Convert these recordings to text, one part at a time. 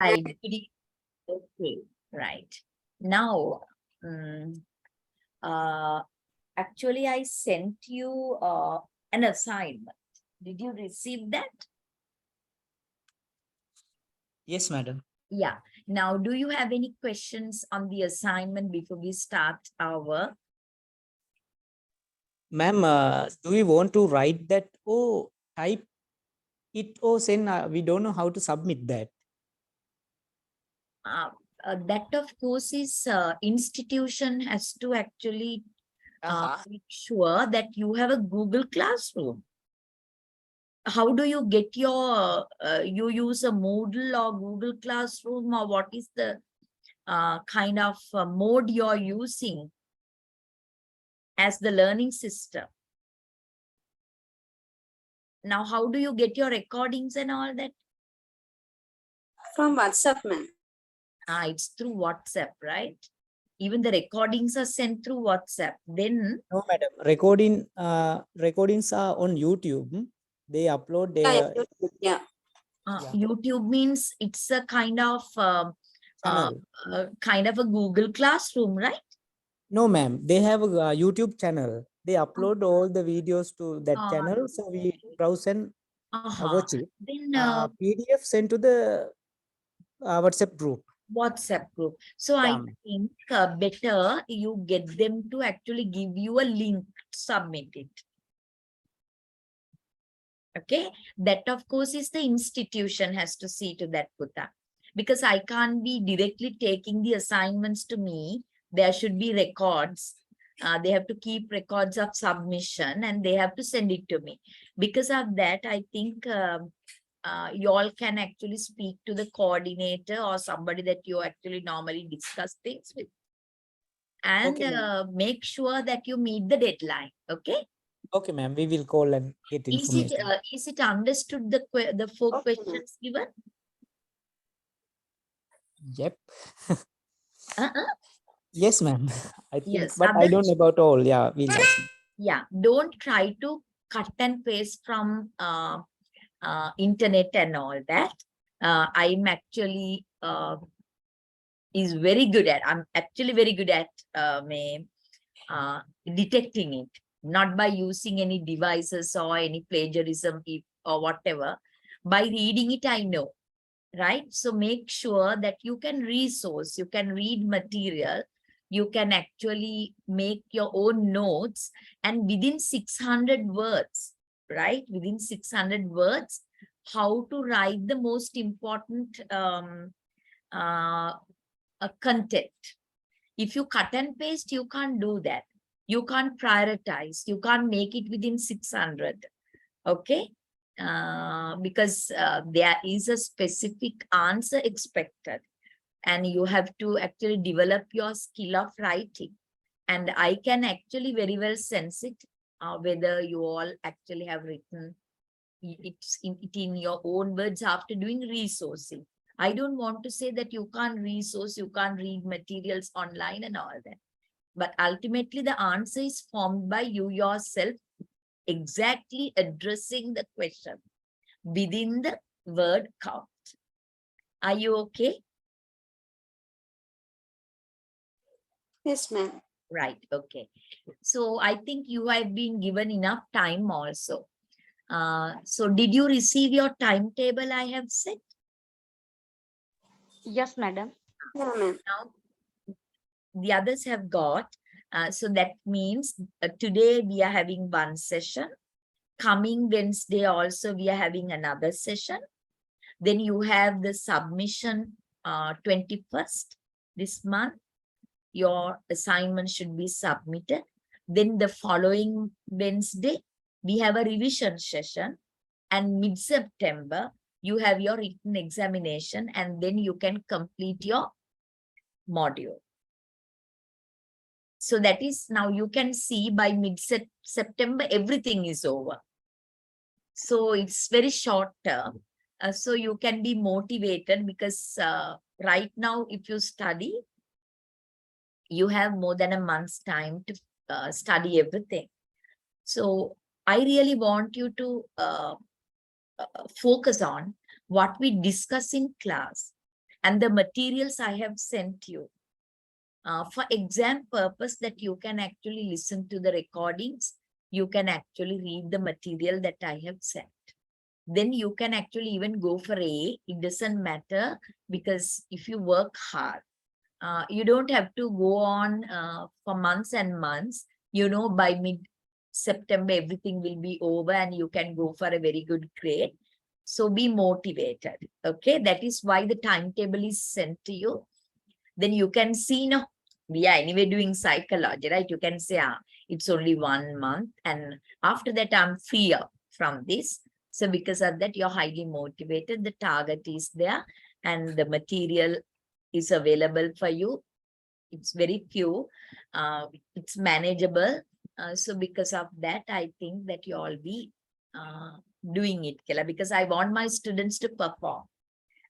I okay, right. Now, mm, actually, I sent you an assignment. Did you receive that? Yes, madam. Yeah. Now, do you have any questions on the assignment before we start our work? Ma'am, do we want to write that or type it or send? We don't know how to submit that. That, of course, is institution has to actually make sure that you have a Google Classroom. How do you get your, you use a Moodle or Google Classroom, or what is the kind of mode you're using as the learning system? Now, how do you get your recordings and all that? From WhatsApp, ma'am. It's through WhatsApp, right? Even the recordings are sent through WhatsApp. Then No, madam. Recordings are on YouTube. They upload their Yeah. YouTube means it's a kind of channel. a Google Classroom, right? No, ma'am. They have a YouTube channel. They upload all the videos to that channel. So we browse and watch it. Then PDF sent to the WhatsApp group. WhatsApp group. So I think better you get them to actually give you a link to submit it. Okay, that of course is the institution has to see to that, Putta, because I can't be directly taking the assignments to me. There should be records. They have to keep records of submission and they have to send it to me. Because of that, I think you all can actually speak to the coordinator or somebody that you actually normally discuss things with, and make sure that you meet the deadline. Okay. Okay, ma'am. We will call and get information. Is it understood the four questions given? Yep. Uh-uh. Yes, ma'am. I think, Yes, but I don't know about all. Yeah, we'll yeah. Don't try to cut and paste from internet and all that. I'm actually is very good at. I'm actually very good at detecting it, not by using any devices or any plagiarism or whatever. By reading it, I know, right? So make sure that you can resource, you can read material, you can actually make your own notes, and within 600 words, right? Within 600 words, how to write the most important content. If you cut and paste, you can't do that. You can't prioritize. You can't make it within 600. Okay. Because there is a specific answer expected, and you have to actually develop your skill of writing. And I can actually very well sense it, whether you all actually have written it in your own words after doing resourcing. I don't want to say that you can't resource, you can't read materials online and all that. But ultimately, the answer is formed by you yourself, exactly addressing the question within the word count. Are you okay? Yes, ma'am. Right, okay. So I think you have been given enough time also. So did you receive your timetable I have set? Yes, madam. Yeah, ma'am. Now, the others have got. So that means today we are having one session. Coming Wednesday also we are having another session. Then you have the submission 21st this month. Your assignment should be submitted. Then the following Wednesday, we have a revision session. And mid-September, you have your written examination, and then you can complete your module. So that is, now you can see by mid-September, everything is over. So it's very short term. So you can be motivated, because right now, if you study, you have more than a month's time to study everything. So I really want you to focus on what we discuss in class. And the materials I have sent you for exam purpose, that you can actually listen to the recordings. You can actually read the material that I have sent. Then you can actually even go for A. It doesn't matter, because if you work hard, you don't have to go on for months and months. You know, by mid-September, everything will be over and you can go for a very good grade. So be motivated. Okay, that is why the timetable is sent to you. Then you can see, no, we are anyway doing psychology, right? You can say, it's only 1 month, and after that I'm free from this. So because of that, you're highly motivated. The target is there and the material is available for you. It's very few. It's manageable. So because of that, I think that you all be doing it, Kela, because I want my students to perform.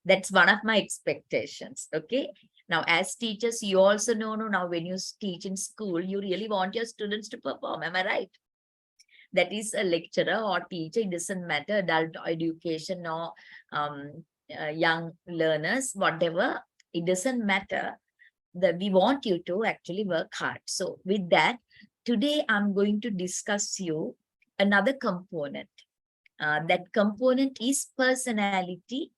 That's one of my expectations. Okay. Now, as teachers, you also know now when you teach in school, you really want your students to perform. Am I right? That is a lecturer or teacher, it doesn't matter, adult education or young learners, whatever, it doesn't matter. We want you to actually work hard. So with that, today I'm going to discuss you another component. That component is personality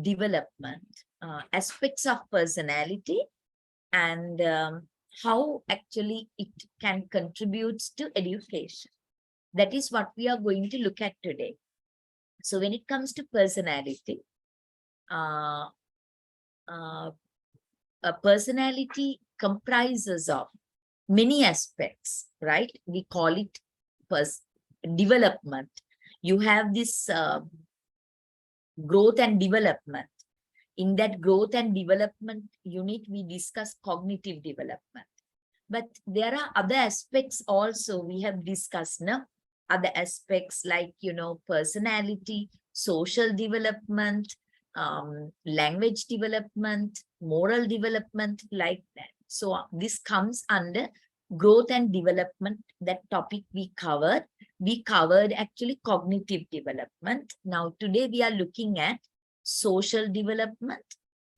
development, aspects of personality, and how actually it can contribute to education. That is what we are going to look at today. So when it comes to personality, a personality comprises of many aspects, right? We call it development. You have this growth and development. In that growth and development unit, we discuss cognitive development. But there are other aspects also we have discussed, no? Other aspects like, personality, social development, language development, moral development, like that. So this comes under growth and development. That topic we covered. We covered actually cognitive development. Now today we are looking at social development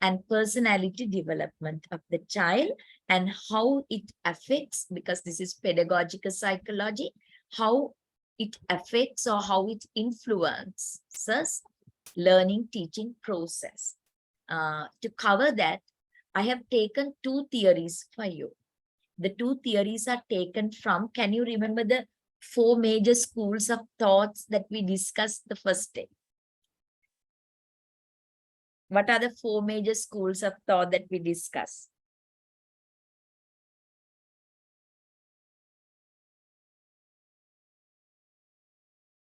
and personality development of the child, and how it affects, because this is pedagogical psychology, how it affects or how it influences learning teaching process. To cover that, I have taken 2 theories for you. The 2 theories are taken from, can you remember the 4 major schools of thoughts that we discussed the first day? What are the 4 major schools of thought that we discussed?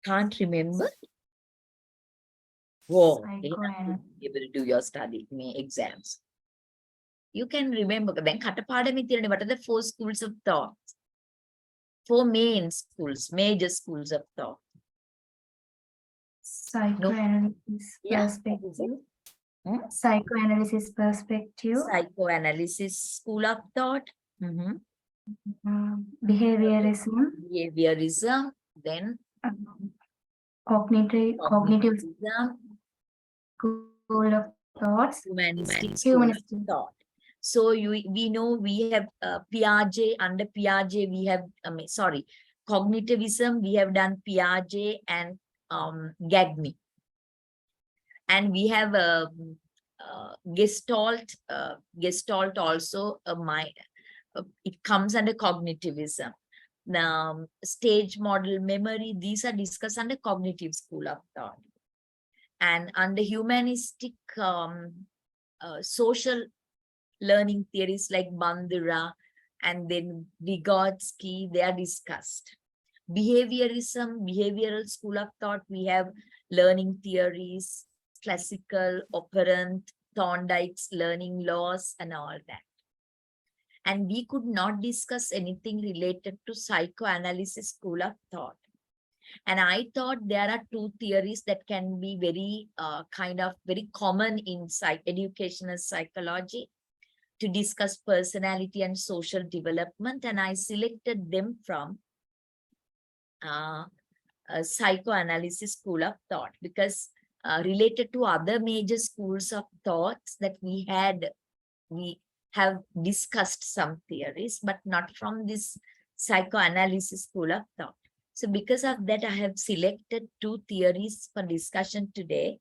Can't remember? Whoa, you have to be able to do your study, exams. You can remember. Then what are the 4 schools of thought? 4 main schools, major schools of thought. Psychoanalysis perspective. Psychoanalysis perspective. Psychoanalysis school of thought. Behaviorism. Behaviorism. Then cognitive school of thoughts. Humanistic school of thought. So we know we have Piaget. Under Piaget we have, cognitivism, we have done Piaget and Gagny. And we have Gestalt. Gestalt also it comes under cognitivism. Now, stage model memory, these are discussed under cognitive school of thought. And under humanistic social learning theories like Bandura and then Vygotsky, they are discussed. Behaviorism, behavioral school of thought, we have learning theories, classical, operant, Thorndike's learning laws, and all that. And we could not discuss anything related to psychoanalysis school of thought. And I thought there are 2 theories that can be very very common in educational psychology to discuss personality and social development. And I selected them from a psychoanalysis school of thought, because related to other major schools of thoughts that we have discussed some theories, but not from this psychoanalysis school of thought. So because of that, I have selected 2 theories for discussion today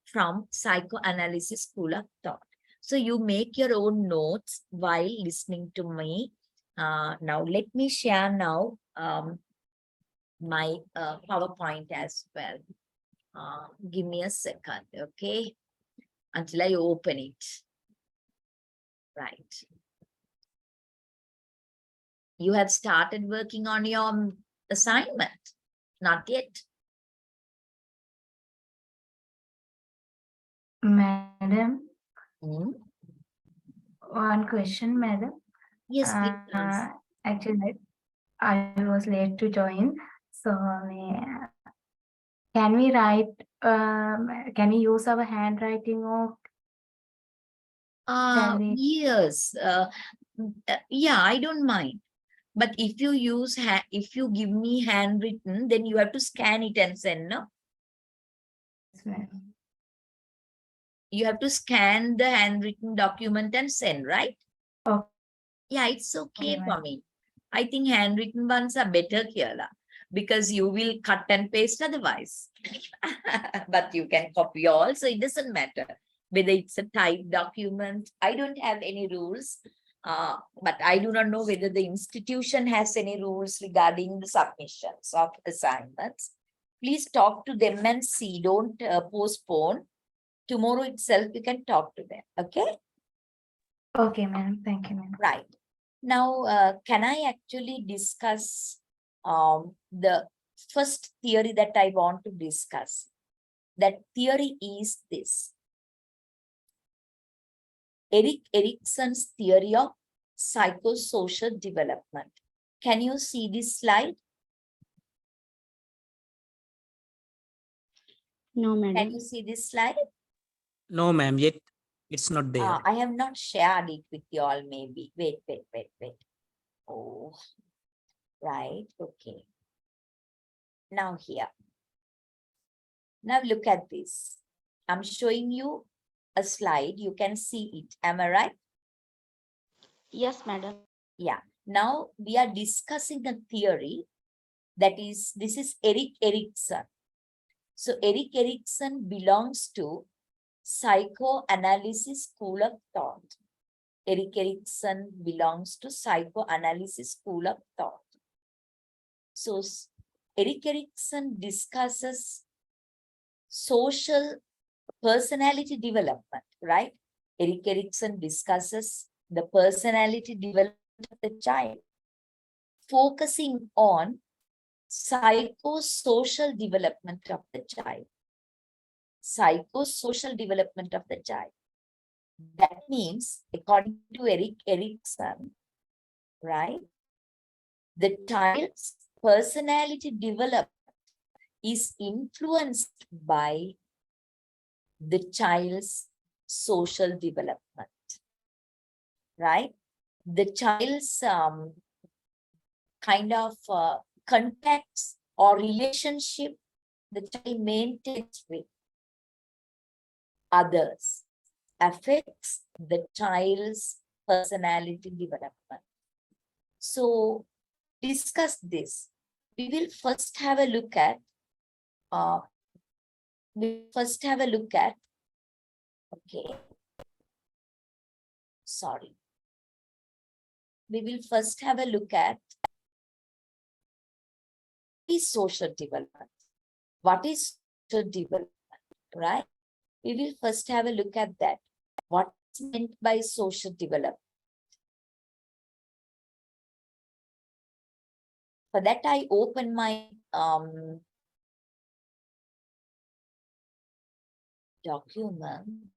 from psychoanalysis school of thought. So you make your own notes while listening to me. Now let me share now my PowerPoint as well. Give me a second, okay? Until I open it. Right. You have started working on your assignment? Not yet? Madam, Hmm? one question, madam. Yes, please. Answer. Actually, I was late to join. So, can we write, can we use our handwriting or shall we? Yes. Yeah, I don't mind. But if you use, if you give me handwritten, then you have to scan it and send, no? Yes, madam. You have to scan the handwritten document and send, right? Okay. Yeah, it's okay Okay, for me. I think handwritten ones are better, Kirla, because you will cut and paste otherwise. But you can copy also, it doesn't matter whether it's a typed document. I don't have any rules, but I do not know whether the institution has any rules regarding the submissions of assignments. Please talk to them and see, don't postpone. Tomorrow itself, you can talk to them, okay? Okay, madam. Thank you, madam. Right. Now, can I actually discuss the first theory that I want to discuss? That theory is this. Erik Erikson's theory of psychosocial development. Can you see this slide? No, Can madam. you see this slide? No, ma'am, yet it's not there. I have not shared it with you all, maybe. Wait. Oh, right. Okay. Now here. Now look at this. I'm showing you a slide. You can see it. Am I right? Yes, madam. Yeah. Now we are discussing a theory that is, this is Erik Erikson. So Erik Erikson belongs to psychoanalysis school of thought. Erik Erikson belongs to psychoanalysis school of thought. So Erik Erikson discusses social personality development, right? Erik Erikson discusses the personality development of the child, focusing on psychosocial development of the child. Psychosocial development of the child. That means, according to Erik Erikson, right, the child's personality development is influenced by the child's social development, right? The child's kind of contacts or relationship the child maintains with others affects the child's personality development. So, discuss this. We will first have a look at okay, sorry. We will first have a look at social development. What is social development, right? We will first have a look at that. What's meant by social development? For that, I open my document.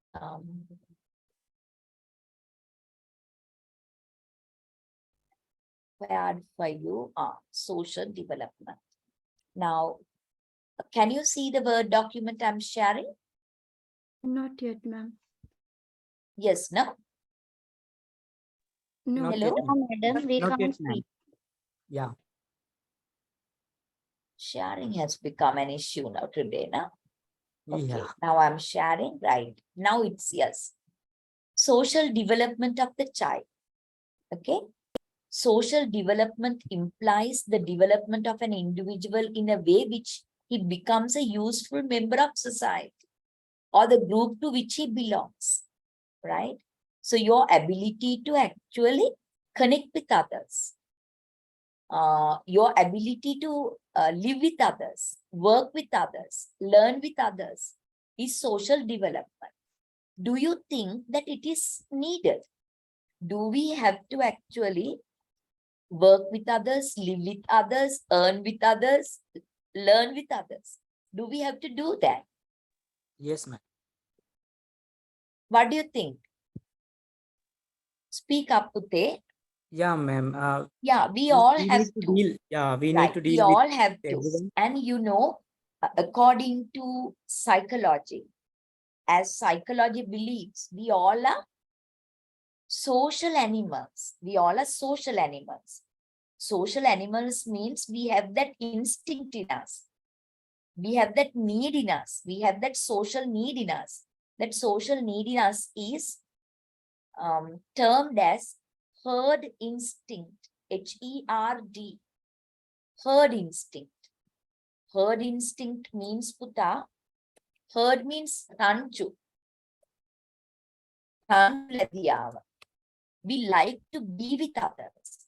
Prepared for you social development. Now, can you see the Word document I'm sharing? Not yet, ma'am. Yes, no? No, Not Hello? yet, ma'am. madam, we Not yet, can't ma'am. see. Yeah. Sharing has become an issue now today, now. Okay, Yeah. now I'm sharing, right? Now it's yes. Social development of the child. Okay. Social development implies the development of an individual in a way which he becomes a useful member of society or the group to which he belongs, right? So your ability to actually connect with others, your ability to live with others, work with others, learn with others is social development. Do you think that it is needed? Do we have to actually work with others, live with others, earn with others, learn with others? Do we have to do that? Yes, ma'am. What do you think? Speak up, Pute. Yeah, ma'am. Yeah, we all We have need to to. deal. Yeah, we need Right, to we deal with all have to. everyone. And you know, according to psychology, as psychology believes, we all are social animals. We all are social animals. Social animals means we have that instinct in us. We have that need in us. We have that social need in us. That social need in us is termed as herd instinct, H-E-R-D, herd instinct. Herd instinct means, Puta, herd means ranchu. We like to be with others.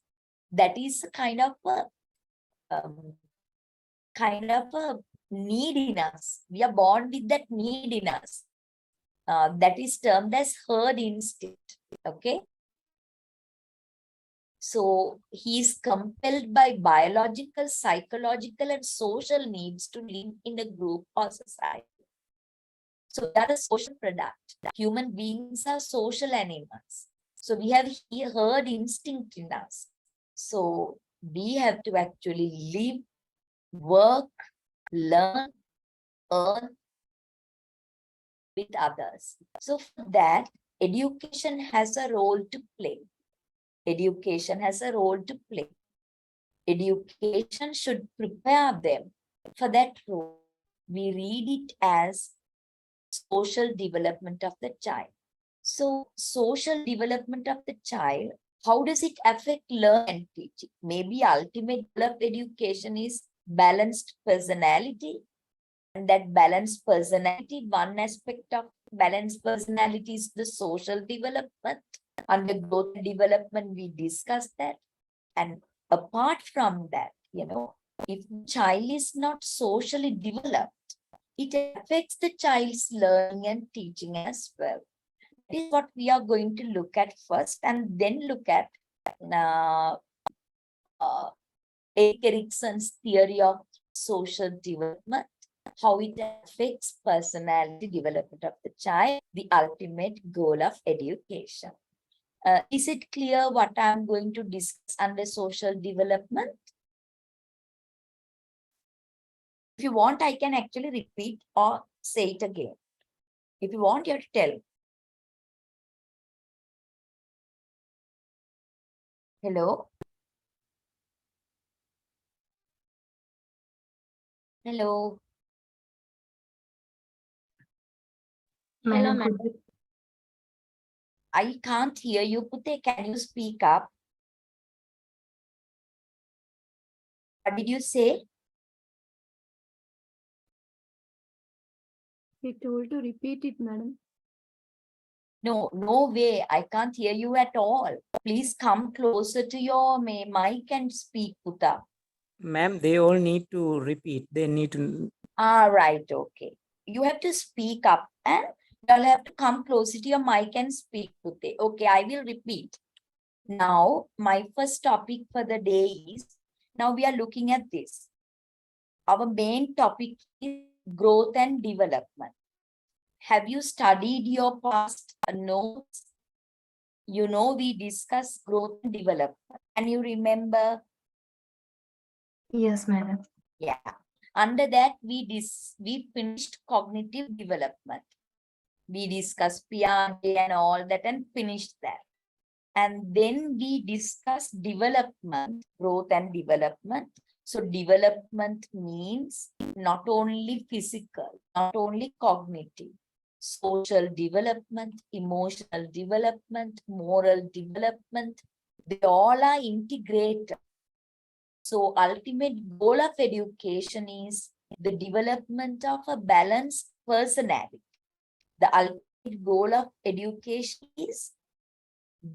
That is kind of a need in us. We are born with that need in us. That is termed as herd instinct. Okay. So he is compelled by biological, psychological, and social needs to live in a group or society. So that is social product. Human beings are social animals. So we have herd instinct in us. So we have to actually live, work, learn, earn with others. So for that, education has a role to play. Education has a role to play. Education should prepare them for that role. We read it as social development of the child. So social development of the child, how does it affect learning and teaching? Maybe ultimate goal of education is balanced personality. And that balanced personality, one aspect of balanced personality is the social development. Under growth and development, we discussed that. And apart from that, if the child is not socially developed, it affects the child's learning and teaching as well. That is what we are going to look at first, and then look at Erik Erikson's theory of social development, how it affects personality development of the child, the ultimate goal of education. Is it clear what I'm going to discuss under social development? If you want, I can actually repeat or say it again. If you want, you have to tell. Hello? Hello? Hello, Madam, ma'am. could you, I can't hear you, Pute. Can you speak up? What did you say? He told to repeat it, madam. No, no way. I can't hear you at all. Please come closer to your mic and speak, Puta. Ma'am, they all need to repeat. They need to. Right, okay. You have to speak up and you'll have to come closer to your mic and speak, Pute. Okay, I will repeat. Now, my first topic for the day is, now we are looking at this. Our main topic is growth and development. Have you studied your past notes? You know, we discussed growth and development. Can you remember? yes, madam. Yeah. Under that, we finished cognitive development. We discussed Piaget and all that and finished that. And then we discussed development, growth and development. So development means not only physical, not only cognitive, social development, emotional development, moral development, they all are integrated. So ultimate goal of education is the development of a balanced personality. The ultimate goal of education is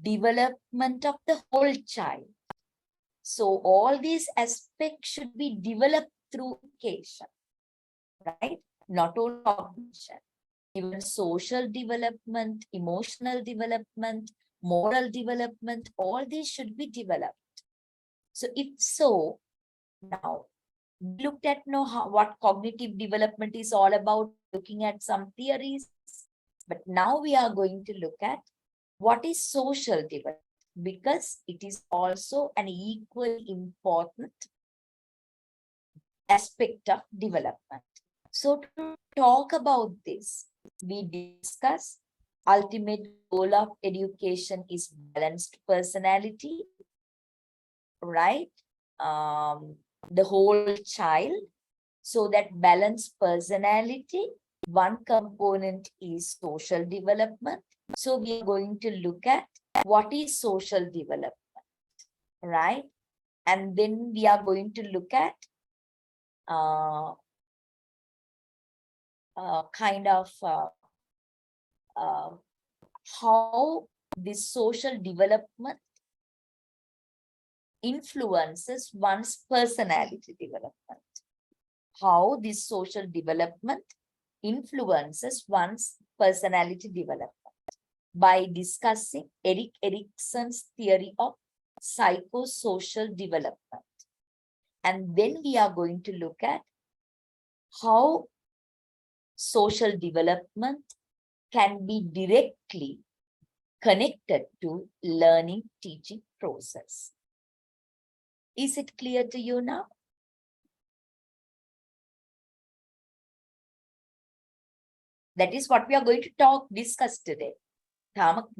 development of the whole child. So all these aspects should be developed through education, right? Not only cognition, even social development, emotional development, moral development, all these should be developed. So if so, now we looked at what cognitive development is all about, looking at some theories, but now we are going to look at what is social development, because it is also an equally important aspect of development. So to talk about this, we discuss ultimate goal of education is balanced personality, right? The whole child. So that balanced personality, one component is social development. So we are going to look at what is social development, right? And then we are going to look at kind of how this social development influences one's personality development. How this social development influences one's personality development by discussing Erik Erikson's theory of psychosocial development. And then we are going to look at how social development can be directly connected to learning teaching process. Is it clear to you now? That is what we are going to discuss today.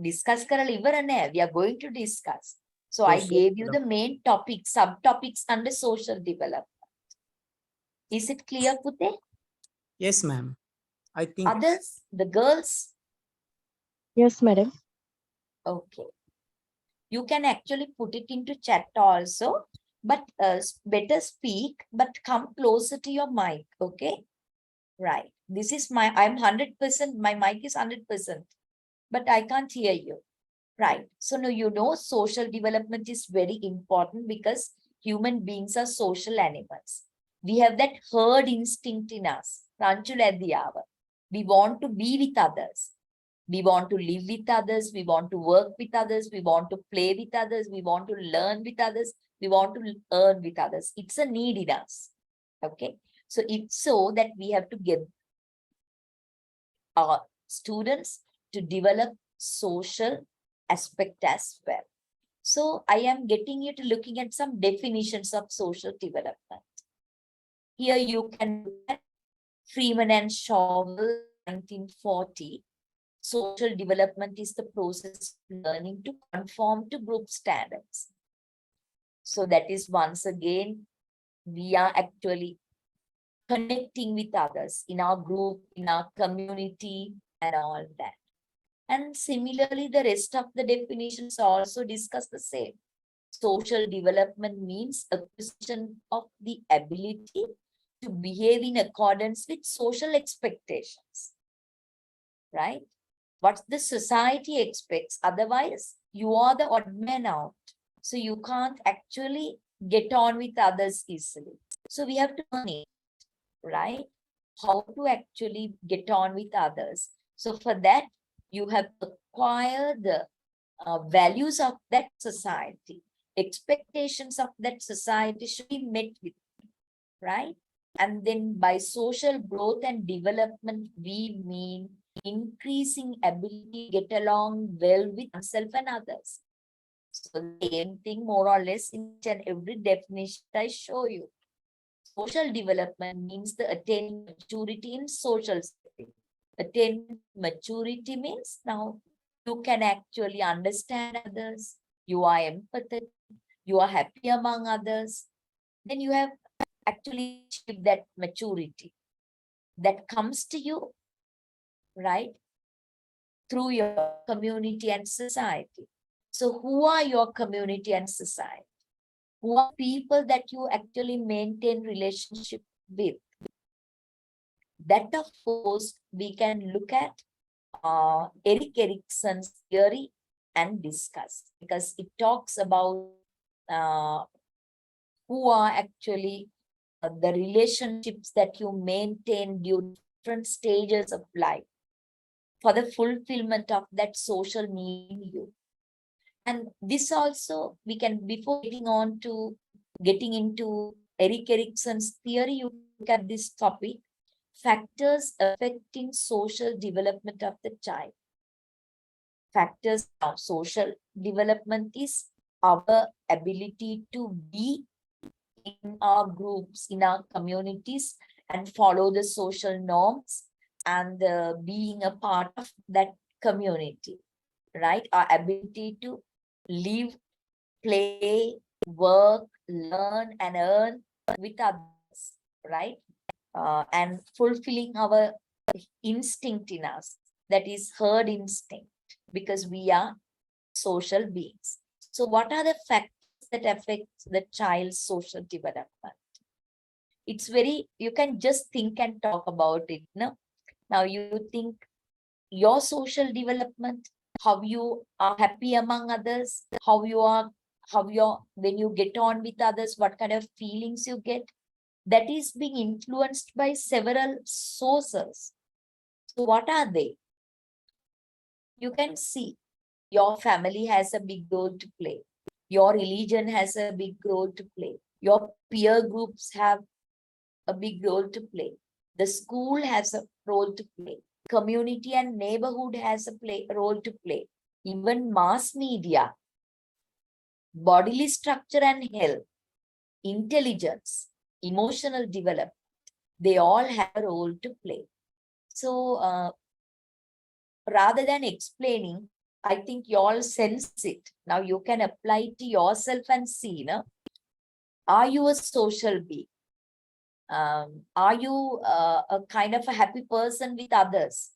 Discuss we are going to discuss. So I gave you the main topic, subtopics under social development. Is it clear, Pute? Yes, ma'am. I think. Others, the girls? Yes, madam. Okay. You can actually put it into chat also, but better speak, but come closer to your mic, okay? Right. This is I'm 100%, my mic is 100%, but I can't hear you. Right. So now you know social development is very important because human beings are social animals. We have that herd instinct in us. We want to be with others. We want to live with others. We want to work with others. We want to play with others. We want to learn with others. We want to earn with others. It's a need in us. Okay. So it's so that we have to get our students to develop social aspect as well. So I am getting you to looking at some definitions of social development. Here you can look at Freeman and Schauble, 1940. Social development is the process of learning to conform to group standards. So that is once again, we are actually connecting with others in our group, in our community, and all that. And similarly, the rest of the definitions also discuss the same. Social development means acquisition of the ability to behave in accordance with social expectations, right? What the society expects. Otherwise, you are the odd man out. So you can't actually get on with others easily. So we have to learn it, right? How to actually get on with others. So for that, you have acquired the values of that society. Expectations of that society should be met with, right? And then by social growth and development, we mean increasing ability to get along well with oneself and others. So the same thing more or less in each and every definition I show you. Social development means the attaining maturity in social setting. Attaining maturity means now you can actually understand others, you are empathetic, you are happy among others, then you have actually achieve that maturity that comes to you, right? Through your community and society. So who are your community and society? Who are people that you actually maintain relationship with? That of course we can look at Erik Erikson's theory and discuss, because it talks about uh, who are actually the relationships that you maintain during different stages of life for the fulfillment of that social need in you. And this also we can, before getting into Erik Erikson's theory, you look at this topic, factors affecting social development of the child. Factors of social development is our ability to be in our groups, in our communities, and follow the social norms, and being a part of that community, right? Our ability to live, play, work, learn, and earn with others, right? And fulfilling our instinct in us, that is herd instinct, because we are social beings. So what are the factors that affect the child's social development? It's very, you can just think and talk about it. No? Now you think your social development, how you are happy among others, how you're, when you get on with others, what kind of feelings you get, that is being influenced by several sources. So what are they? You can see your family has a big role to play. Your religion has a big role to play. Your peer groups have a big role to play. The school has a role to play. Community and neighborhood has a role to play. Even mass media, bodily structure and health, intelligence, emotional development, they all have a role to play. So rather than explaining, I think you all sense it. Now you can apply it to yourself and see, no? Are you a social being? Are you a kind of a happy person with others?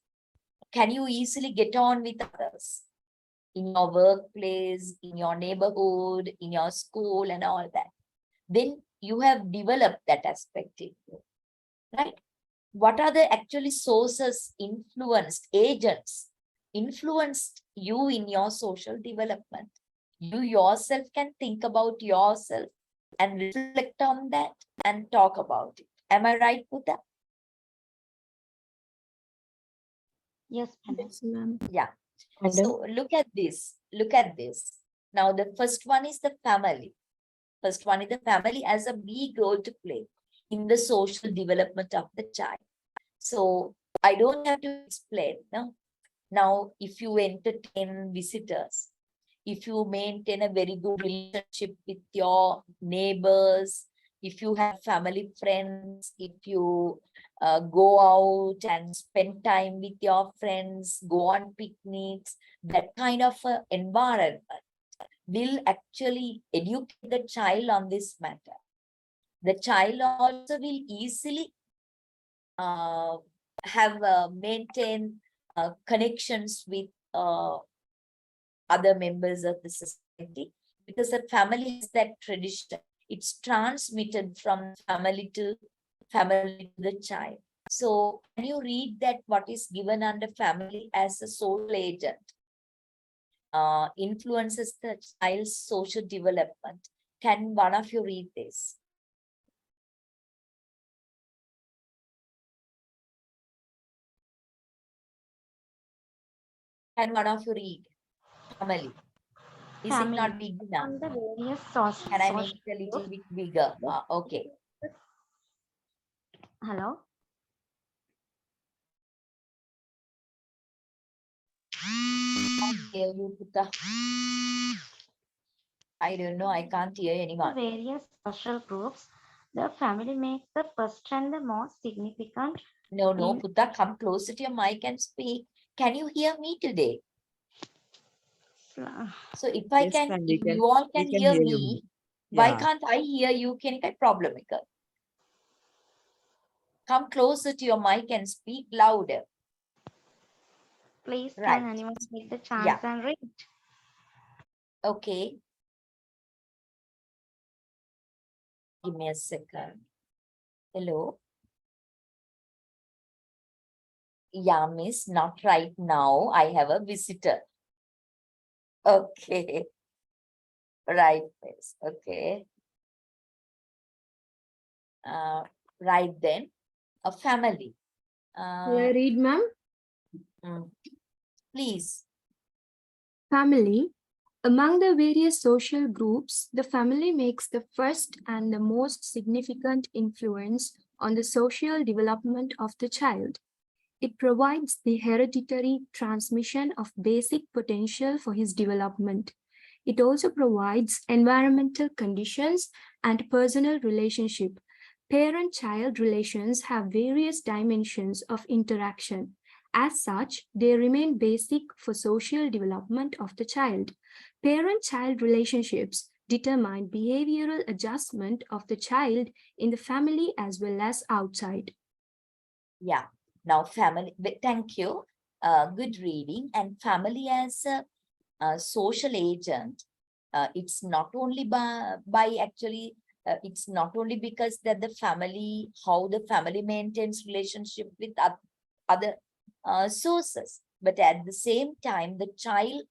Can you easily get on with others? In your workplace, in your neighborhood, in your school and all that. Then you have developed that aspect in you, right? What are the actually sources, agents influenced you in your social development? You yourself can think about yourself and reflect on that and talk about it. Am I right, Buddha? Yes, madam. Yes, ma'am. Yeah. Madam. So look at this. Look at this. Now the first one is the family. First one is the family as a big role to play in the social development of the child. So I don't have to explain. No? Now, if you entertain visitors, if you maintain a very good relationship with your neighbors, if you have family friends, if you go out and spend time with your friends, go on picnics, that kind of environment will actually educate the child on this matter. The child also will easily maintain connections with other members of the society, because the family has that tradition. It's transmitted from family to the child. So can you read that what is given under family as a social agent influences the child's social development? Can one of you read this? Can one of you read? Family. Is it Family. not big enough? On the various social. Can I make it a little bit bigger? Okay. Hello. Can't hear you, Putta. I don't know. I can't hear The anyone. various social groups, the family makes the first and the most significant. No, in- Putta, come closer to your mic and speak. Can you hear me today? So if I Yes, can, ma'am, if you all we can can hear hear you. me, why Yeah. can't I hear you? Can you get problem? Come closer to your mic and speak louder. Please, Right. can anyone take the chance Yeah. and read? Okay. Give me a second. Hello. Yeah, miss, not right now. I have a visitor. Okay. Right, miss. Okay. Right then. A family. Will I read, ma'am? Mm, please. Family. Among the various social groups, the family makes the first and the most significant influence on the social development of the child. It provides the hereditary transmission of basic potential for his development. It also provides environmental conditions and personal relationship. Parent-child relations have various dimensions of interaction. As such, they remain basic for social development of the child. Parent-child relationships determine behavioral adjustment of the child in the family as well as outside. Yeah. Now family. Thank you. Good reading. And family as a social agent. It's not only by actually. It's not only because that the family, how the family maintains relationship with other sources, but at the same time, the child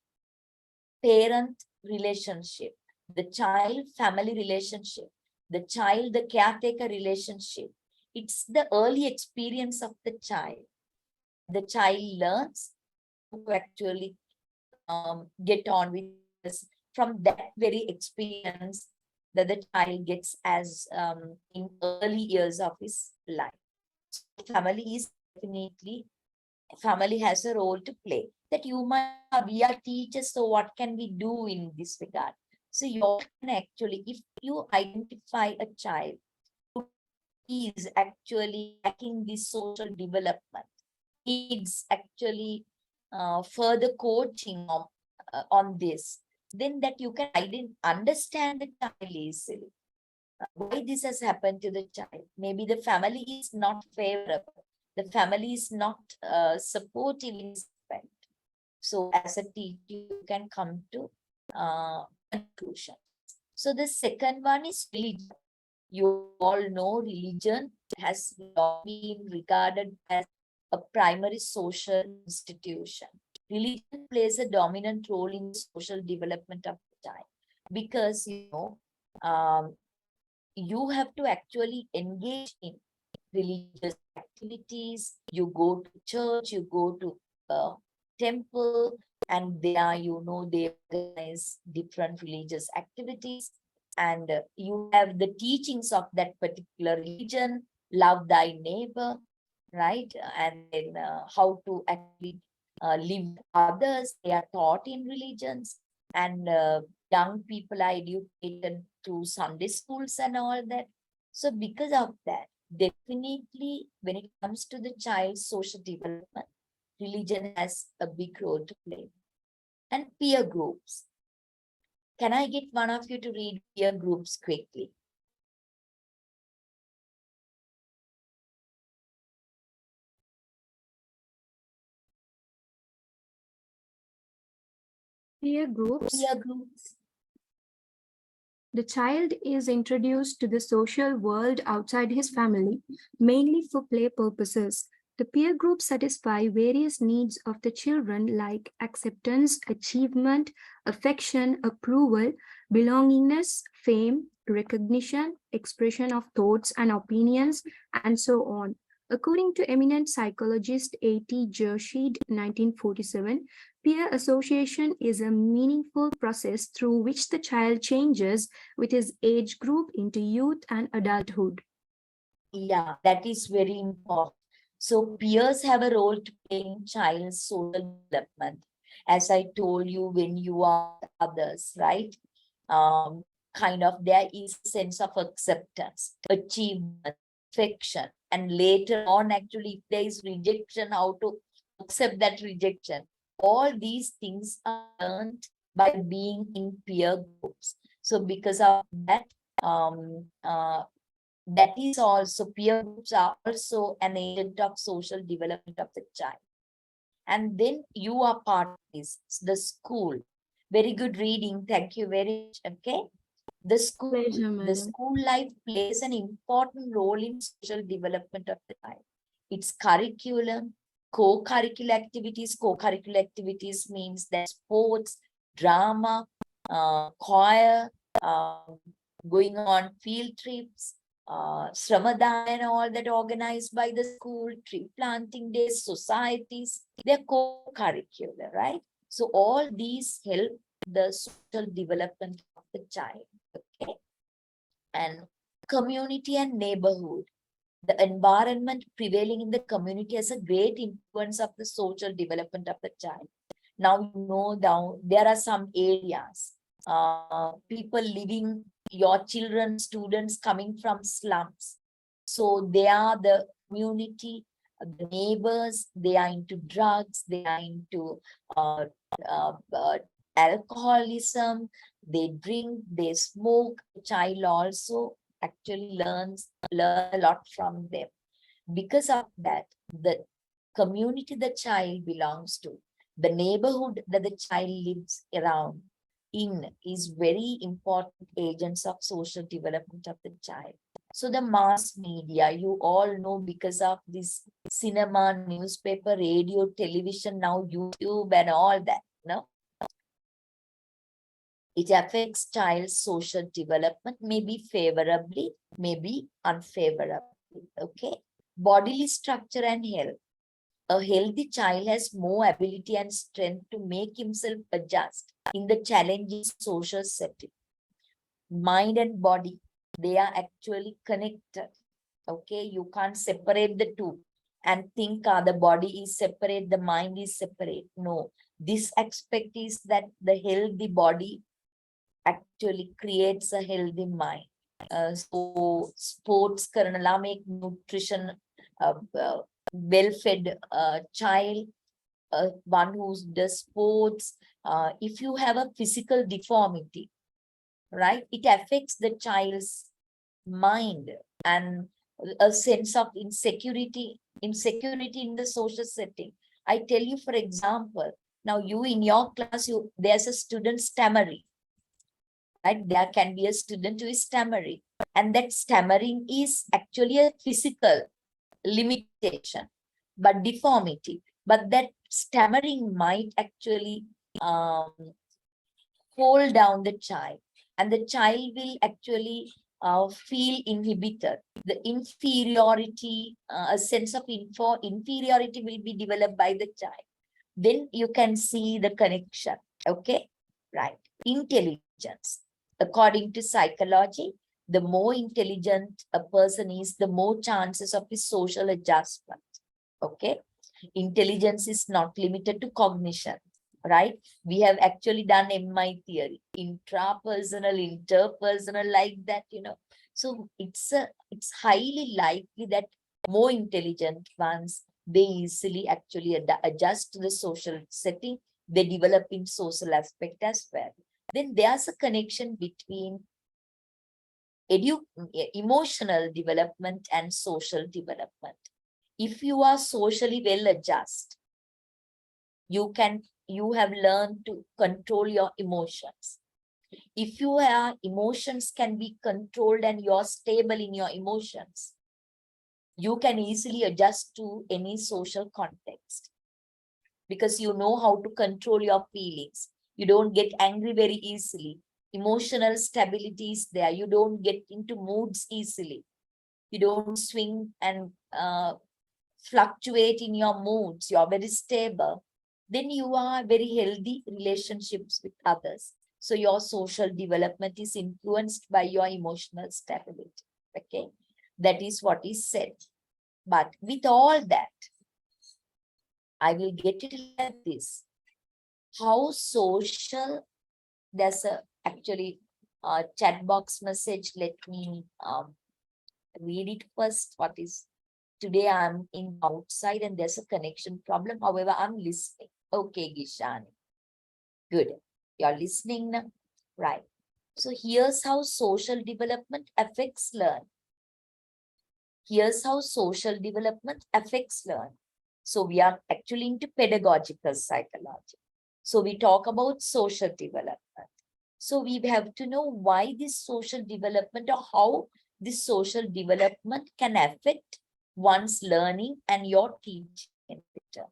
parent relationship, the child family relationship, the child the caretaker relationship. It's the early experience of the child. The child learns to actually get on with this from that very experience that the child gets as in early years of his life. So family is definitely, family has a role to play. That you might, we are teachers, so what can we do in this regard? So you can actually, if you identify a child who is actually lacking this social development, needs actually further coaching on this, then that you can understand the child easily. Why this has happened to the child? Maybe the family is not favorable. The family is not supportive in this aspect. So as a teacher, you can come to conclusion. So the second one is religion. You all know religion has long been regarded as a primary social institution. Religion plays a dominant role in the social development of the child because you have to actually engage in religious activities. You go to church, you go to temple, and there they organize different religious activities, and you have the teachings of that particular religion. Love thy neighbor, right? And then how to actually live with others. They are taught in religions, and young people are educated through Sunday schools and all that. So because of that, definitely when it comes to the child's social development, religion has a big role to play. And peer groups. Can I get one of you to read peer groups quickly? Peer groups. Peer groups. The child is introduced to the social world outside his family, mainly for play purposes. The peer groups satisfy various needs of the children like acceptance, achievement, affection, approval, belongingness, fame, recognition, expression of thoughts and opinions, and so on. According to eminent psychologist A.T. Jershid, 1947, peer association is a meaningful process through which the child changes with his age group into youth and adulthood. Yeah, that is very important. So peers have a role to play in child's social development. As I told you, when you are others, right? Kind of there is a sense of acceptance, achievement, affection, and later on, actually, if there is rejection, how to accept that rejection. All these things are learned by being in peer groups. So because of that, That is also, peer groups are also an agent of social development of the child. And then you are part of this, the school. Very good reading. Thank you very much. Okay. The Pleasure, madam. school life plays an important role in social development of the child. Its curriculum, co-curricular activities means that sports, drama, choir, going on field trips, Shramadhan and all that organized by the school, tree planting days, societies, they're co-curricular, right? So all these help the social development of the child. Okay. And community and neighborhood. The environment prevailing in the community has a great influence of the social development of the child. Now, you know, now there are some areas, people living, your children, students coming from slums. So they are the community, the neighbors, they are into drugs, they are into uh, alcoholism, they drink, they smoke. The child also actually learn a lot from them. Because of that, the community the child belongs to, the neighborhood that the child lives around in is very important agents of social development of the child. So the mass media, you all know, because of this cinema, newspaper, radio, television, now YouTube and all that, no? It affects child's social development, maybe favorably, maybe unfavorably, okay? Bodily structure and health. A healthy child has more ability and strength to make himself adjust in the challenging social setting. Mind and body, they are actually connected, okay? You can't separate the two and think the body is separate, the mind is separate. No, this aspect is that the healthy body actually creates a healthy mind. So sports karanala make nutrition, well-fed child, one who does sports. If you have a physical deformity, right, it affects the child's mind and a sense of insecurity in the social setting. I tell you, for example, now you in your class, there's a student stammering. Right? There can be a student who is stammering, and that stammering is actually a physical limitation, but deformity. But that stammering might actually hold down the child, and the child will actually feel inhibited. The inferiority, a sense of inferiority will be developed by the child. Then you can see the connection. Okay, right. Intelligence. According to psychology, the more intelligent a person is, the more chances of his social adjustment. Okay. Intelligence is not limited to cognition, right? We have actually done MI theory, intrapersonal, interpersonal, like that, you know. So it's highly likely that more intelligent ones, they easily actually adjust to the social setting. They develop in social aspect as well. Then there's a connection between emotional development and social development. If you are socially well adjusted, you have learned to control your emotions. If your emotions can be controlled and you're stable in your emotions, you can easily adjust to any social context, because you know how to control your feelings. You don't get angry very easily. Emotional stability is there. You don't get into moods easily. You don't swing and fluctuate in your moods. You're very stable. Then you are very healthy relationships with others. So your social development is influenced by your emotional stability. Okay, that is what is said. But with all that, I will get it like this. How social, there's actually a chat box message. Let me read it first. What is, today I'm in outside and there's a connection problem. However, I'm listening. Okay, Gishani. Good. You're listening now? Right. So here's how social development affects learning. Here's how social development affects learning. So we are actually into pedagogical psychology. So we talk about social development. So we have to know why this social development or how this social development can affect one's learning and your teaching in return.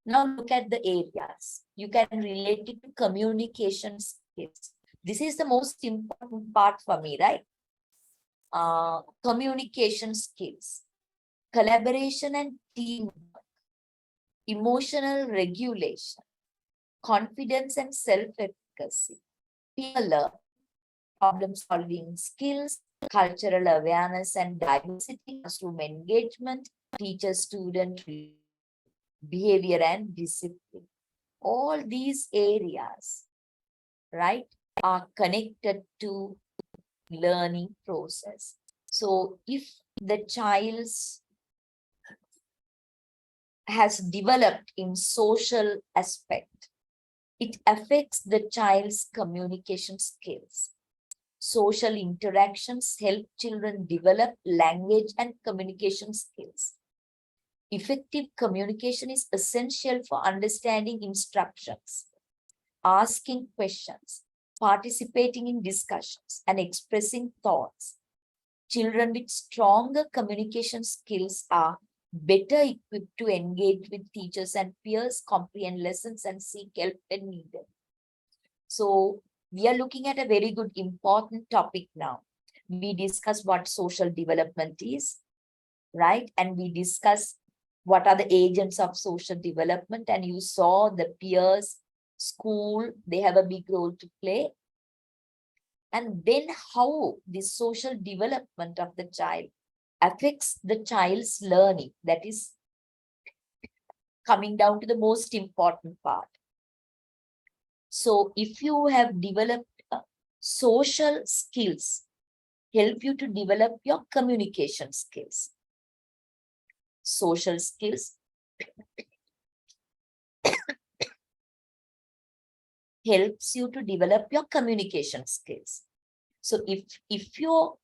Now look at the areas. You can relate it to communication skills. This is the most important part for me, right? Communication skills, collaboration and teamwork, emotional regulation, confidence and self-efficacy, peer learning, problem-solving skills, cultural awareness and diversity, classroom engagement, teacher-student behavior and discipline. All these areas, right, are connected to learning process. So if the child has developed in social aspect, it affects the child's communication skills. Social interactions help children develop language and communication skills. Effective communication is essential for understanding instructions, asking questions, participating in discussions, and expressing thoughts. Children with stronger communication skills are better equipped to engage with teachers and peers, comprehend lessons, and seek help when needed. So we are looking at a very good important topic now. We discuss what social development is, right? And we discuss what are the agents of social development. And you saw the peers, school, they have a big role to play. And then how the social development of the child affects the child's learning. That is coming down to the most important part. So if you have developed social skills, help you to develop your communication skills. Social skills helps you to develop your communication skills. So if your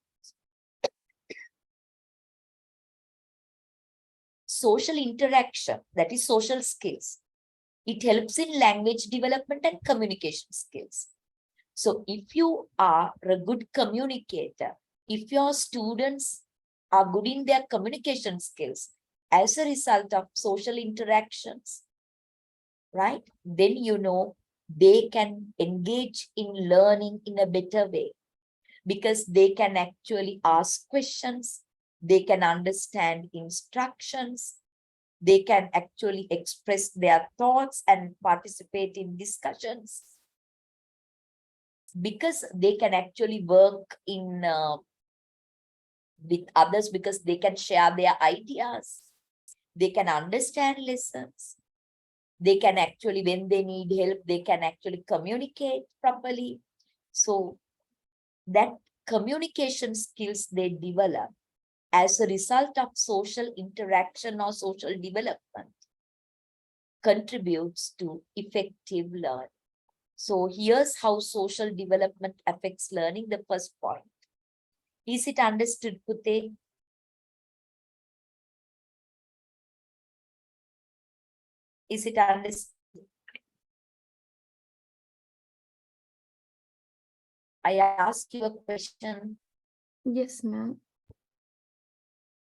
social interaction, that is social skills, it helps in language development and communication skills. So if you are a good communicator, if your students are good in their communication skills as a result of social interactions, right, then you know they can engage in learning in a better way because they can actually ask questions, they can understand instructions, they can actually express their thoughts and participate in discussions because they can actually work in with others because they can share their ideas, they can understand lessons, they can actually, when they need help, they can actually communicate properly. So that communication skills they develop as a result of social interaction or social development contributes to effective learning. So here's how social development affects learning, the first point. Is it understood, Pute? Is it understood? I ask you a question. Yes, ma'am.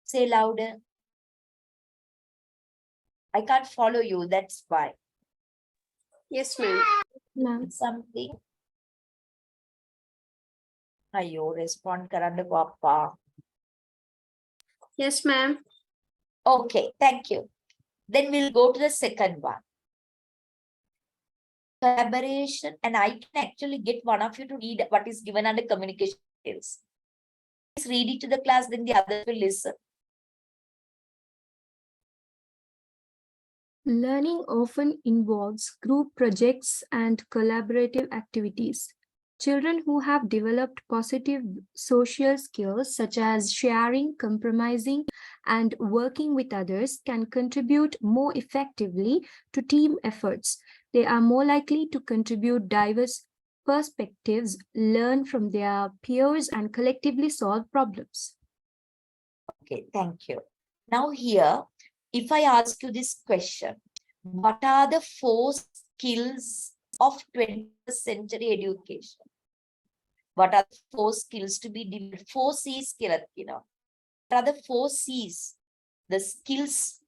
Say louder. I can't follow you, that's why. Yes, ma'am. Ma'am. Something. Ayo, respond karanda papa. Yes, ma'am. Okay, thank you. Then we'll go to the second one. Collaboration, and I can actually get one of you to read what is given under communication skills. Please read it to the class, then the others will listen. Learning often involves group projects and collaborative activities. Children who have developed positive social skills such as sharing, compromising, and working with others can contribute more effectively to team efforts. They are more likely to contribute diverse perspectives, learn from their peers, and collectively solve problems. Okay, thank you. Now here, if I ask you this question, what are the 4 skills of 21st century education? What are the 4 skills to be developed? 4 C's, Kiratina. What are the 4 C's? The skills,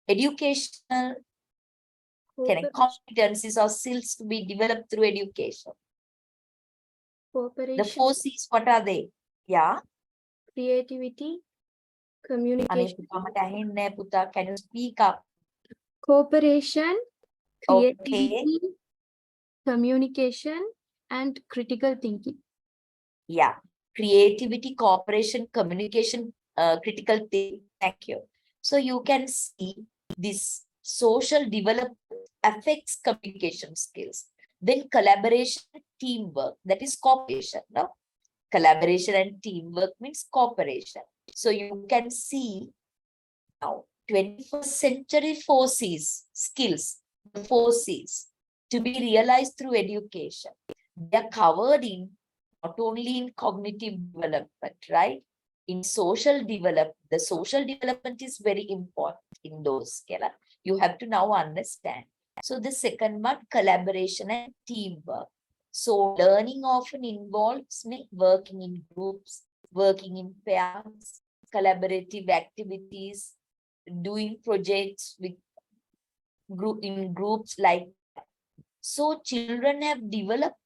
educational, competencies or skills to be developed through education. The Cooperation, 4 C's, what are they? Yeah. creativity, communication. Anisha, can you speak up? Cooperation, Okay. creativity, communication, and critical thinking. Yeah. Creativity, cooperation, communication, critical thinking. Thank you. So you can see this social development affects communication skills. Then collaboration, teamwork, that is cooperation. No? Collaboration and teamwork means cooperation. So you can see now 21st century 4 C's, skills, the 4 C's to be realized through education. They are covered in not only in cognitive development, right? In social development, the social development is very important in those, Kela. You have to now understand. So the second one, collaboration and teamwork. So learning often involves me working in groups, working in pairs, collaborative activities, doing projects with groups like that. So children have developed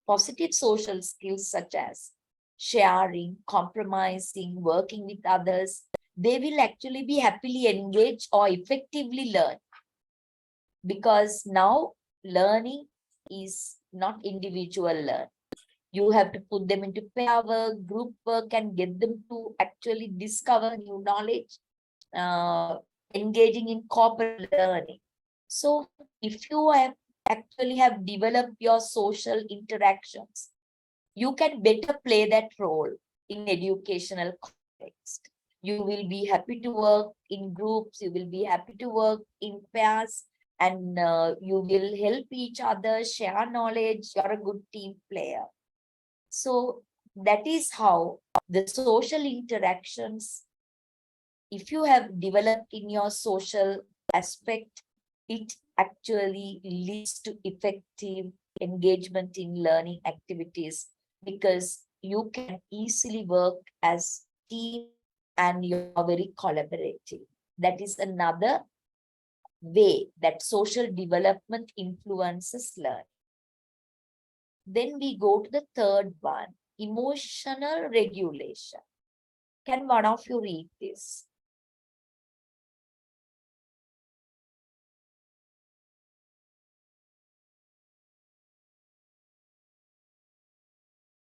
positive social skills such as sharing, compromising, working with others. They will actually be happily engaged or effectively learn, because now learning is not individual learn. You have to put them into pair work, group work, and get them to actually discover new knowledge, engaging in corporate learning. So if you actually have developed your social interactions, you can better play that role in educational context. You will be happy to work in groups, you will be happy to work in pairs, and you will help each other, share knowledge, you're a good team player. So that is how the social interactions, if you have developed in your social aspect, it actually leads to effective engagement in learning activities, because you can easily work as team and you're very collaborative. That is another way that social development influences learning. Then we go to the third one, emotional regulation. Can one of you read this?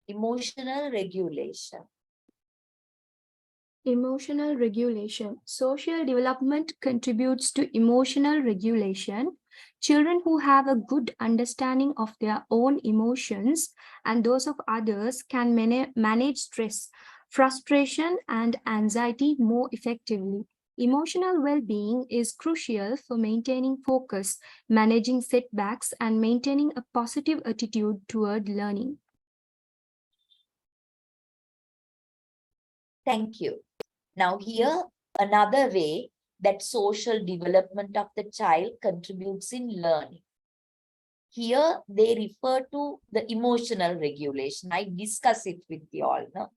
Emotional regulation. Emotional regulation. Social development contributes to emotional regulation. Children who have a good understanding of their own emotions and those of others can manage stress, frustration, and anxiety more effectively. Emotional well-being is crucial for maintaining focus, managing setbacks, and maintaining a positive attitude toward learning. Thank you. Now here, another way that social development of the child contributes in learning. Here they refer to the emotional regulation. I discuss it with you all. No?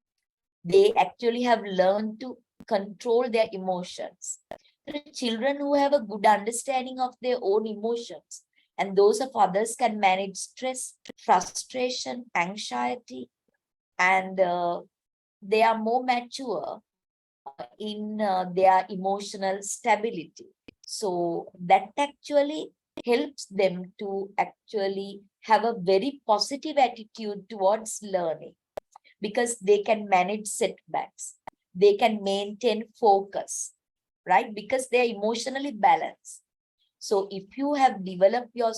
They actually have learned to control their emotions. The children who have a good understanding of their own emotions and those of others can manage stress, frustration, anxiety, and they are more mature in their emotional stability. So that actually helps them to actually have a very positive attitude towards learning, because they can manage setbacks, they can maintain focus, right? Because they are emotionally balanced. So if you have developed your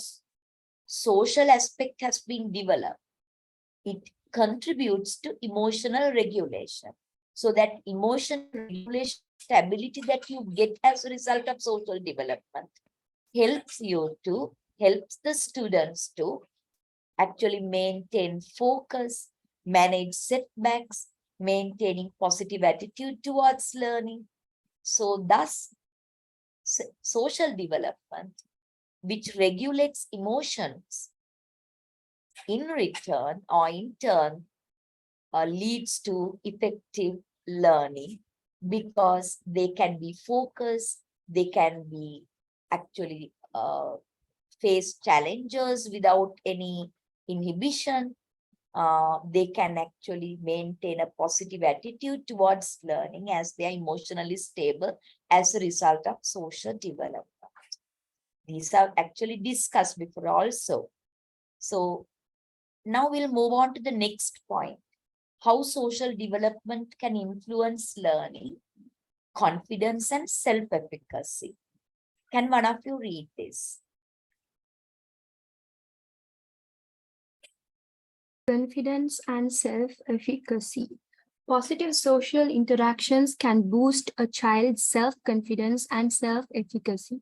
social aspect has been developed, it contributes to emotional regulation. So that emotional regulation stability that you get as a result of social development helps the students to actually maintain focus, manage setbacks, maintaining positive attitude towards learning. So thus, social development, which regulates emotions, in return or in turn, leads to effective learning because they can be focused, they can be actually face challenges without any inhibition. They can actually maintain a positive attitude towards learning as they are emotionally stable as a result of social development. These are actually discussed before also. So now we'll move on to the next point. How social development can influence learning, confidence, and self-efficacy. Can one of you read this? Confidence and self-efficacy. Positive social interactions can boost a child's self-confidence and self-efficacy.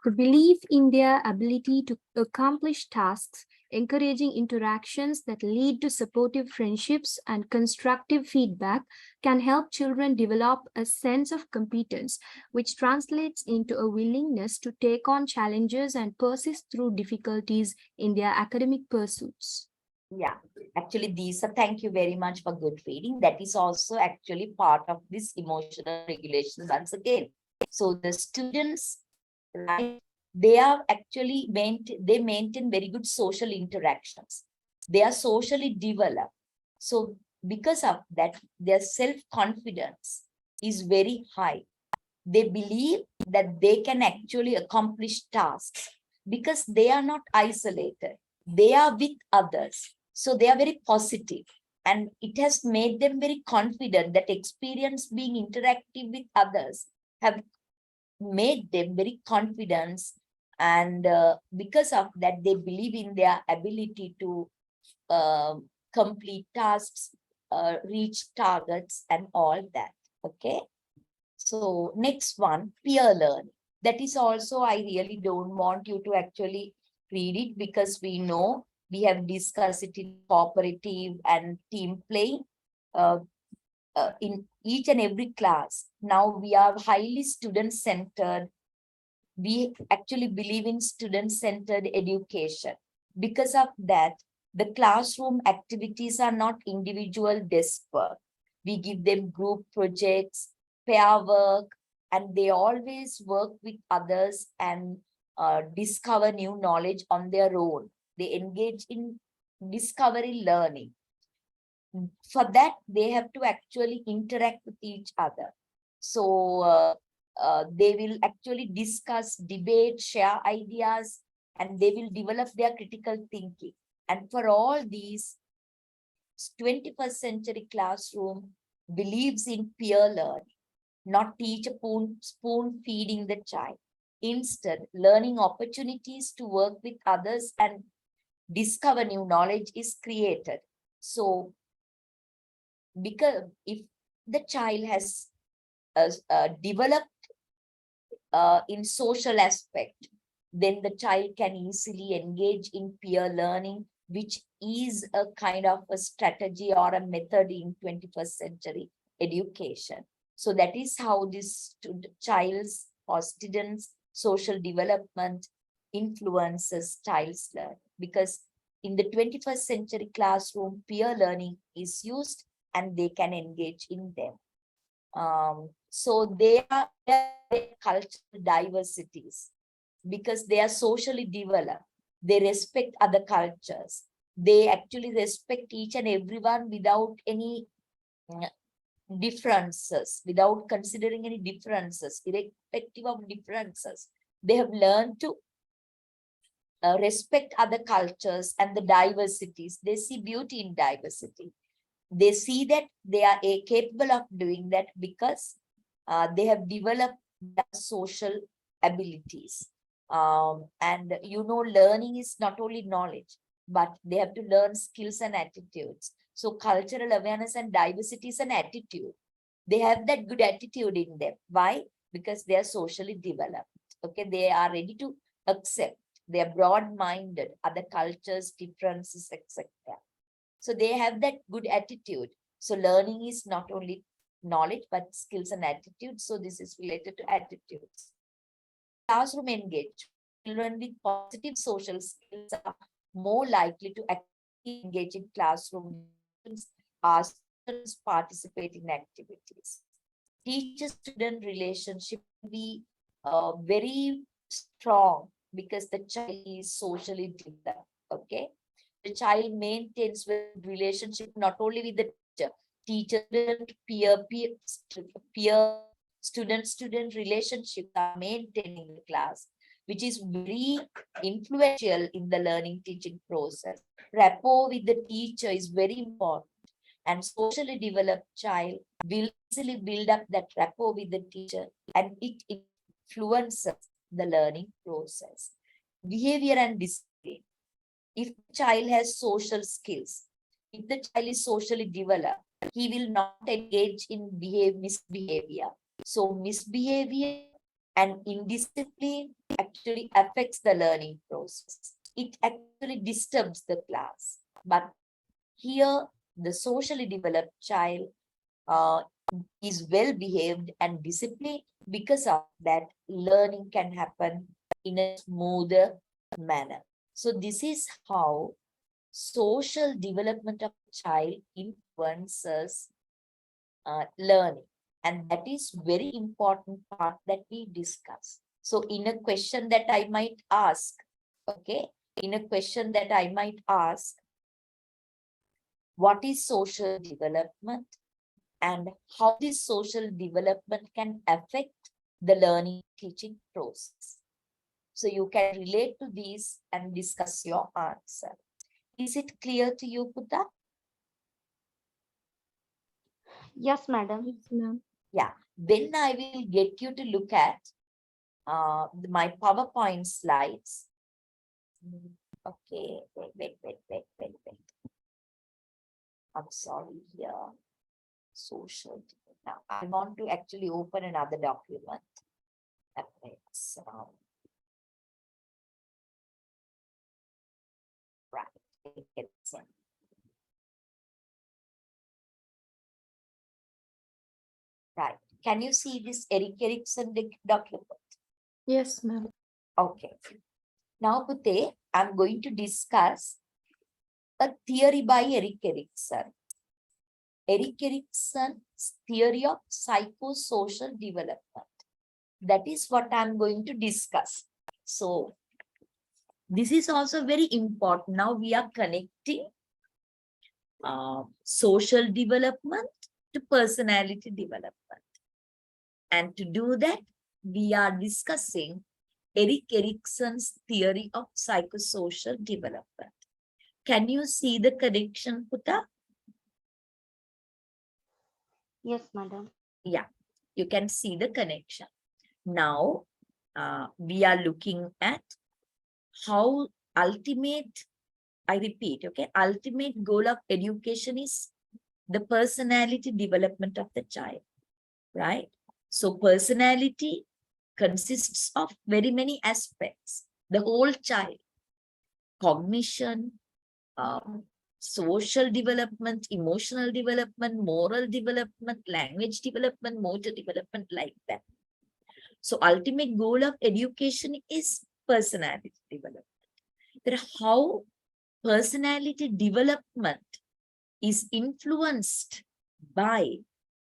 The belief in their ability to accomplish tasks, encouraging interactions that lead to supportive friendships and constructive feedback can help children develop a sense of competence, which translates into a willingness to take on challenges and persist through difficulties in their academic pursuits. Yeah, actually these are, thank you very much for good reading. That is also actually part of this emotional regulation once again. So the students, right, they are actually they maintain very good social interactions. They are socially developed. So because of that, their self-confidence is very high. They believe that they can actually accomplish tasks because they are not isolated. They are with others. So they are very positive, and it has made them very confident. That experience being interactive with others have made them very confident, and because of that, they believe in their ability to complete tasks, reach targets, and all that. Okay. So next one, peer learning. That is also, I really don't want you to actually read it because we know we have discussed it in cooperative and team play in each and every class. Now we are highly student-centered. We actually believe in student-centered education. Because of that, the classroom activities are not individual desk work. We give them group projects, pair work, and they always work with others and discover new knowledge on their own. They engage in discovery learning. For that, they have to actually interact with each other. So they will actually discuss, debate, share ideas, and they will develop their critical thinking. And for all these, 21st century classroom believes in peer learning, not teacher spoon feeding the child. Instead, learning opportunities to work with others and discover new knowledge is created. So, because if the child has developed in social aspect, then the child can easily engage in peer learning, which is a kind of a strategy or a method in 21st century education. So that is how this child's or students' social development influences child's learning. Because in the 21st century classroom, peer learning is used and they can engage in them. So they are cultural diversities because they are socially developed. They respect other cultures. They actually respect each and everyone without any differences, without considering any differences, irrespective of differences. They have learned to respect other cultures and the diversities. They see beauty in diversity. They see that they are capable of doing that because they have developed their social abilities. And learning is not only knowledge, but they have to learn skills and attitudes. So cultural awareness and diversity is an attitude. They have that good attitude in them. Why? Because they are socially developed. Okay, they are ready to accept. They are broad-minded, other cultures, differences, etc. So they have that good attitude. So learning is not only knowledge, but skills and attitudes. So this is related to attitudes. Classroom engagement. Children with positive social skills are more likely to actively engage in classroom. Are students participate in activities. Teacher-student relationship will be very strong because the child is socially developed. Okay, the child maintains relationship not only with the teacher, peer, student relationship are maintained in the class, which is very influential in the learning teaching process. Rapport with the teacher is very important, and socially developed child will easily build up that rapport with the teacher, and it influences the learning process. Behavior and discipline. If the child has social skills, if the child is socially developed, he will not engage in misbehavior. So misbehavior and indiscipline actually affects the learning process. It actually disturbs the class. But here, the socially developed child is well behaved and disciplined. Because of that, learning can happen in a smoother manner. So this is how social development of child influences learning. And that is very important part that we discuss. So in a question that I might ask, okay, in a question that I might ask, what is social development and how this social development can affect the learning teaching process? So you can relate to these and discuss your answer. Is it clear to you, Putta? Yes, madam. Yes, ma'am. Yeah. Then I will get you to look at my PowerPoint slides. Okay, wait. I'm sorry here. Social. Now I want to actually open another document. Appendix. Right. It's, right. Can you see this Erik Erikson document? Yes, ma'am. Okay. Now, Putte, I'm going to discuss a theory by Erik Erikson. Erik Erikson's theory of psychosocial development. That is what I'm going to discuss. So, this is also very important. Now we are connecting social development to personality development. And to do that, we are discussing Erik Erikson's theory of psychosocial development. Can you see the connection, Putta? Yes, madam. Yeah, you can see the connection. Now, we are looking at how ultimate, I repeat, okay, ultimate goal of education is the personality development of the child, right? So personality consists of very many aspects. The whole child, cognition, social development, emotional development, moral development, language development, motor development, like that. So ultimate goal of education is personality development. Then how personality development is influenced by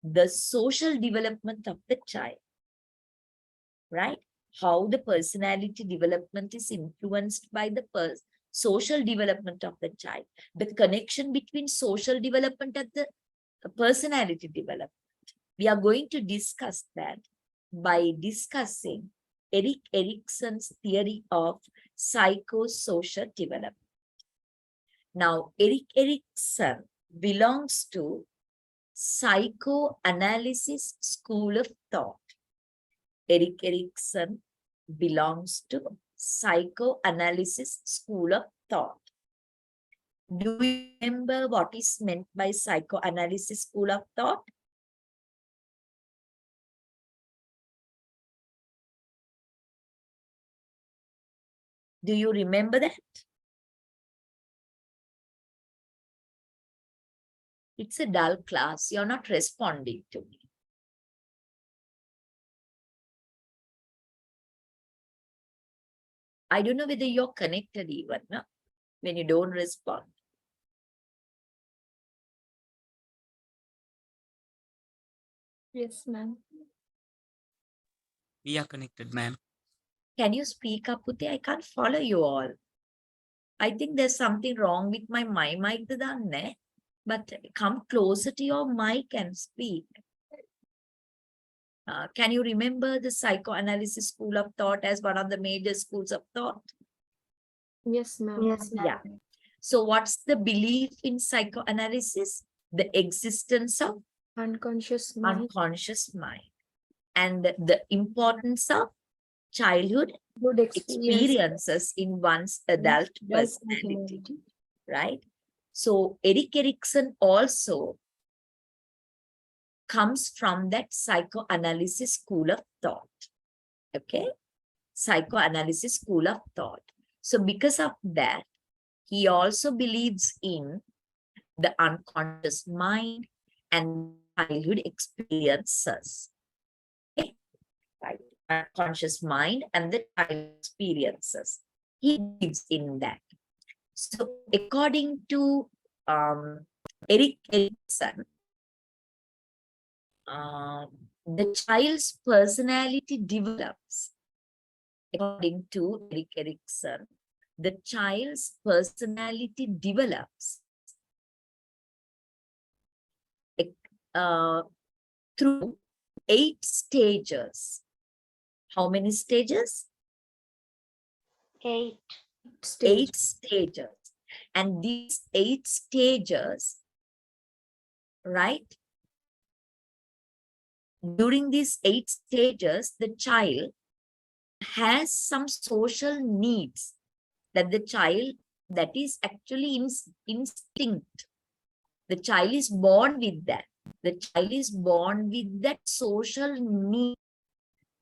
the social development of the child, right? How the personality development is influenced by the social development of the child. The connection between social development and the personality development. We are going to discuss that by discussing Erik Erikson's theory of psychosocial development. Now, Erik Erikson belongs to psychoanalysis school of thought. Erik Erikson belongs to psychoanalysis school of thought. Do you remember what is meant by psychoanalysis school of thought? Do you remember that? It's a dull class. You're not responding to me. I don't know whether you're connected even, no? When you don't respond. Yes, ma'am. We are connected, ma'am. Can you speak up, Puti? I can't follow you all. I think there's something wrong with my mic, but come closer to your mic and speak. Can you remember the psychoanalysis school of thought as one of the major schools of thought? Yes, ma'am. Yeah. So what's the belief in psychoanalysis? The existence of Unconscious mind. unconscious mind and the importance of childhood Good experiences in one's adult personality, right? So Erik Erikson also comes from that psychoanalysis school of thought. Okay? Psychoanalysis school of thought. So because of that, he also believes in the unconscious mind and childhood experiences. Okay? Right? Unconscious mind and the childhood experiences. He believes in that. So according to Erik Erikson, the child's personality develops. According to Erik Erikson, the child's personality develops through 8 stages. How many stages? 8. 8 stages. And these 8 stages, right? During these 8 stages, the child has some social needs that the child, that is actually instinct. The child is born with that. The child is born with that social need.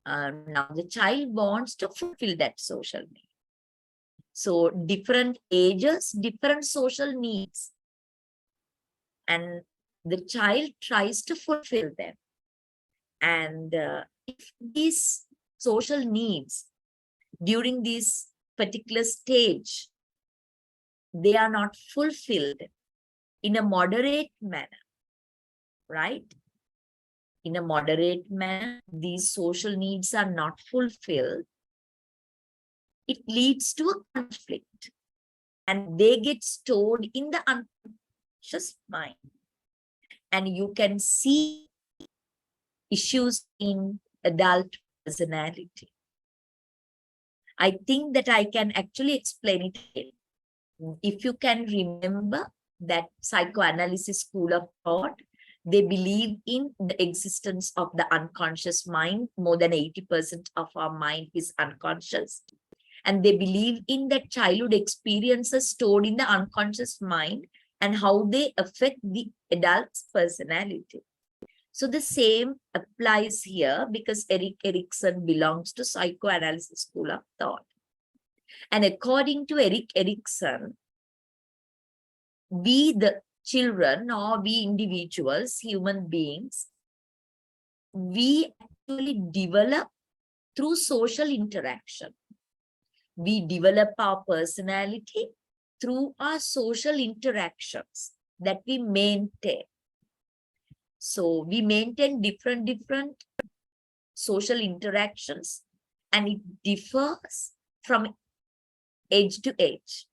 Now the child wants to fulfill that social need. So different ages, different social needs. And the child tries to fulfill them. And if these social needs during this particular stage, they are not fulfilled in a moderate manner, right? In a moderate manner, these social needs are not fulfilled. It leads to a conflict and they get stored in the unconscious mind. And you can see issues in adult personality. I think that I can actually explain it again. If you can remember that psychoanalysis school of thought, they believe in the existence of the unconscious mind. More than 80% of our mind is unconscious. And they believe in that childhood experiences stored in the unconscious mind and how they affect the adult's personality. So the same applies here because Erik Erikson belongs to psychoanalysis school of thought. And according to Erik Erikson, we the children or we individuals, human beings, we actually develop through social interaction. We develop our personality through our social interactions that we maintain. So we maintain different social interactions and it differs from age to age.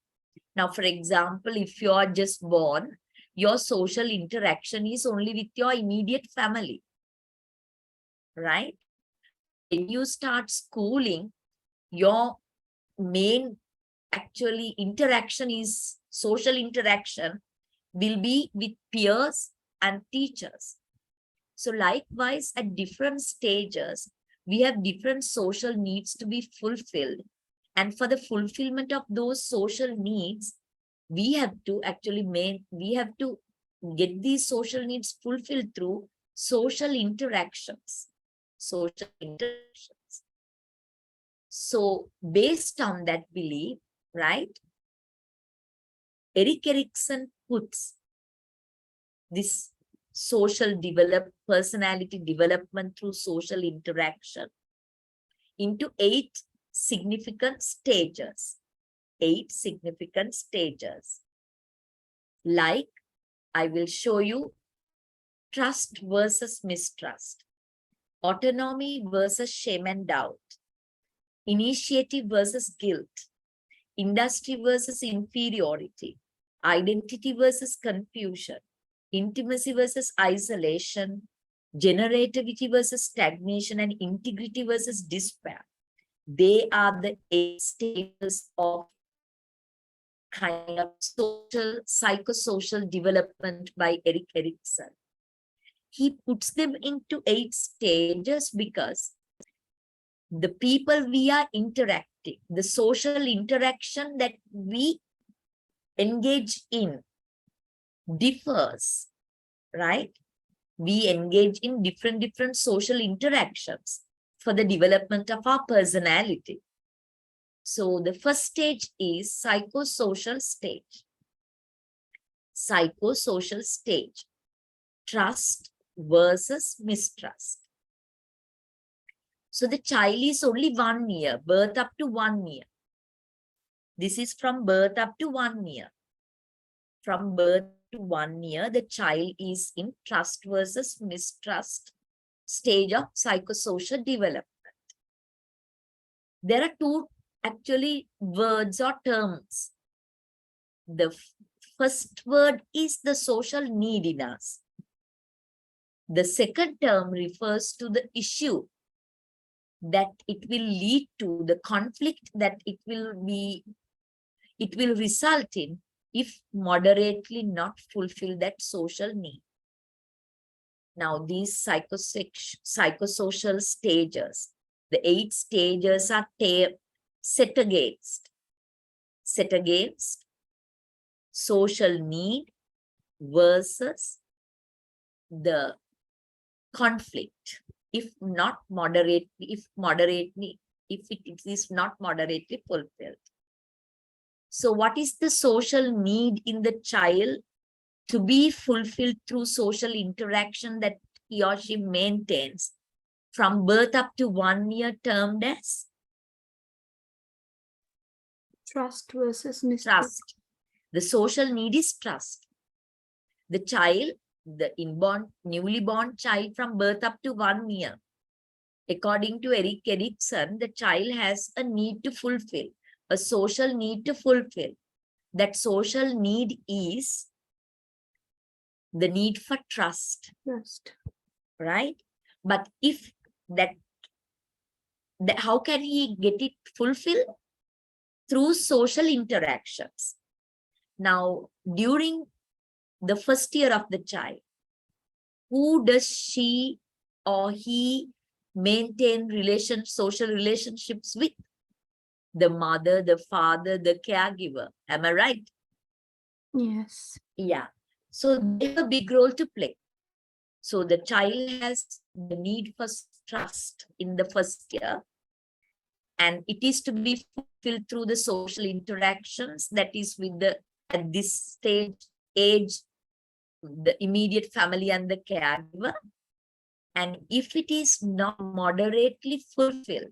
Now, for example, if you are just born, your social interaction is only with your immediate family, right? When you start schooling, your main actually interaction is social interaction will be with peers and teachers. So likewise, at different stages, we have different social needs to be fulfilled. And for the fulfillment of those social needs, we have to actually get these social needs fulfilled through social interactions. Social interactions. So based on that belief, right, Erik Erikson puts this personality development through social interaction into 8 significant stages. 8 significant stages. Like, I will show you trust versus mistrust, autonomy versus shame and doubt, initiative versus guilt, industry versus inferiority, identity versus confusion, intimacy versus isolation, generativity versus stagnation, and integrity versus despair. They are the 8 stages of kind of psychosocial development by Erik Erikson. He puts them into 8 stages because the people we are interacting, the social interaction that we engage in differs, right? We engage in different social interactions for the development of our personality. So the first stage is psychosocial stage. Psychosocial stage. Trust versus mistrust. So the child is only 1 year, birth up to 1 year. This is from birth up to 1 year. From birth to 1 year, the child is in trust versus mistrust stage of psychosocial development. There are 2 actually words or terms. The first word is the social neediness. The second term refers to the issue that it will lead to, the conflict that it will result in if moderately not fulfill that social need. Now, these psychosocial stages, the 8 stages are set against social need versus the conflict. If it is not moderately fulfilled. So what is the social need in the child to be fulfilled through social interaction that he or she maintains from birth up to 1 year, termed as Trust versus mistrust. trust. The social need is trust. The child, the newly born child from birth up to 1 year, according to Erik Erikson, the child has a need to fulfill, a social need to fulfill. That social need is the need for trust. Trust. Right? But if that how can he get it fulfilled? Through social interactions. Now, during the first year of the child, who does she or he maintain social relationships with? The mother, the father, the caregiver. Am I right? Yes. Yeah. So they have a big role to play. So the child has the need for trust in the first year, and it is to be fulfilled through the social interactions, that is with at this age, the immediate family and the caregiver. And if it is not moderately fulfilled,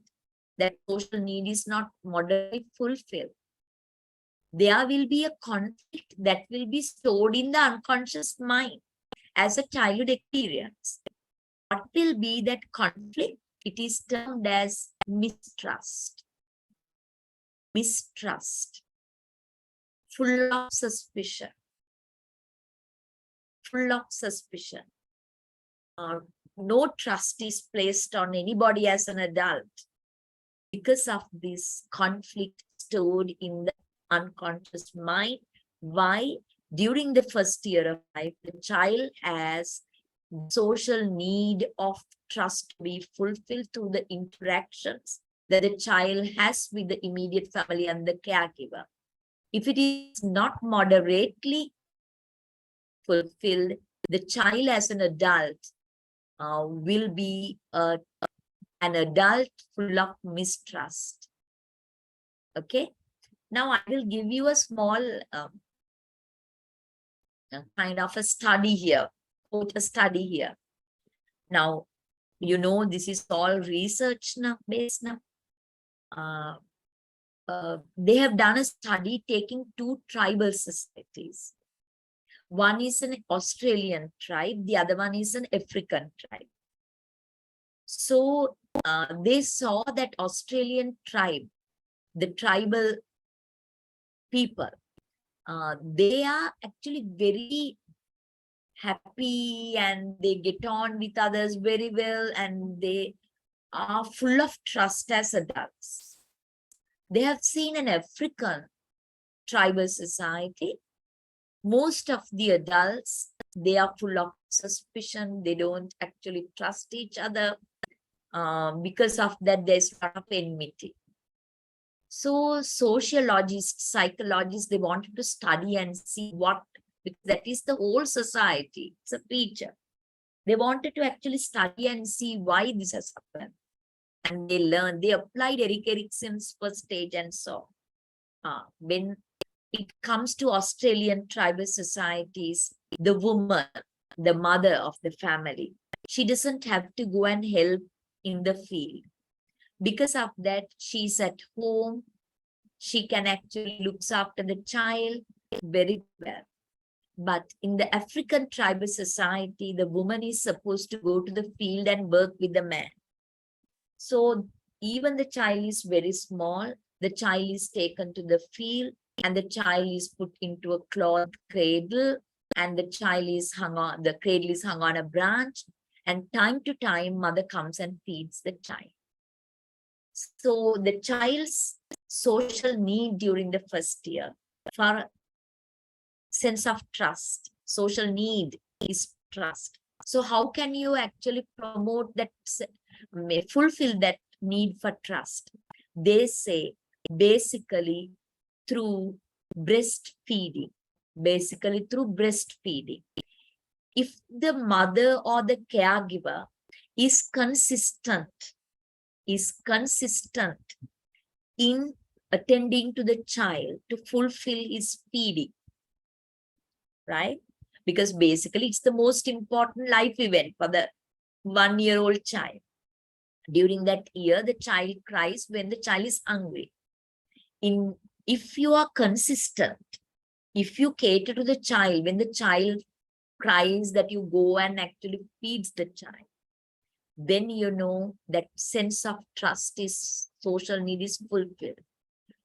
that social need is not moderately fulfilled, there will be a conflict that will be stored in the unconscious mind as a childhood experience. What will be that conflict? It is termed as mistrust. Mistrust. Full of suspicion. Full of suspicion. No trust is placed on anybody as an adult because of this conflict stored in the unconscious mind. Why? During the first year of life, the child has social need of trust to be fulfilled through the interactions that the child has with the immediate family and the caregiver. If it is not moderately fulfilled, the child as an adult will be an adult full of mistrust. Okay. Now I will give you a small kind of a study here. quote a study here. Now, you know, this is all research now, based now. They have done a study taking two tribal societies. One is an Australian tribe, the other one is an African tribe. So they saw that Australian tribe, the tribal people, they are actually very happy and they get on with others very well and they are full of trust as adults. They have seen an African tribal society. Most of the adults, they are full of suspicion. They don't actually trust each other. Because of that, there's a lot of enmity. So sociologists, psychologists, they wanted to study and see what, because that is the whole society. It's a feature. They wanted to actually study and see why this has happened. And they learned, they applied Erik Erikson's first stage and saw when it comes to Australian tribal societies, the woman, the mother of the family, she doesn't have to go and help in the field. Because of that, she's at home. She can actually look after the child very well. But in the African tribal society, the woman is supposed to go to the field and work with the man. So even the child is very small, the child is taken to the field and the child is put into a cloth cradle and the child is hung on, the cradle is hung on a branch, and time to time, mother comes and feeds the child. So the child's social need during the first year for sense of trust, social need is trust. So how can you actually promote that, fulfill that need for trust? They say basically through breastfeeding, If the mother or the caregiver is consistent in attending to the child to fulfill his feeding, right? Because basically it's the most important life event for the 1-year-old child. During that year, the child cries when the child is hungry. If you are consistent, if you cater to the child, when the child cries, that you go and actually feeds the child, then you know that sense of trust is, social need is fulfilled.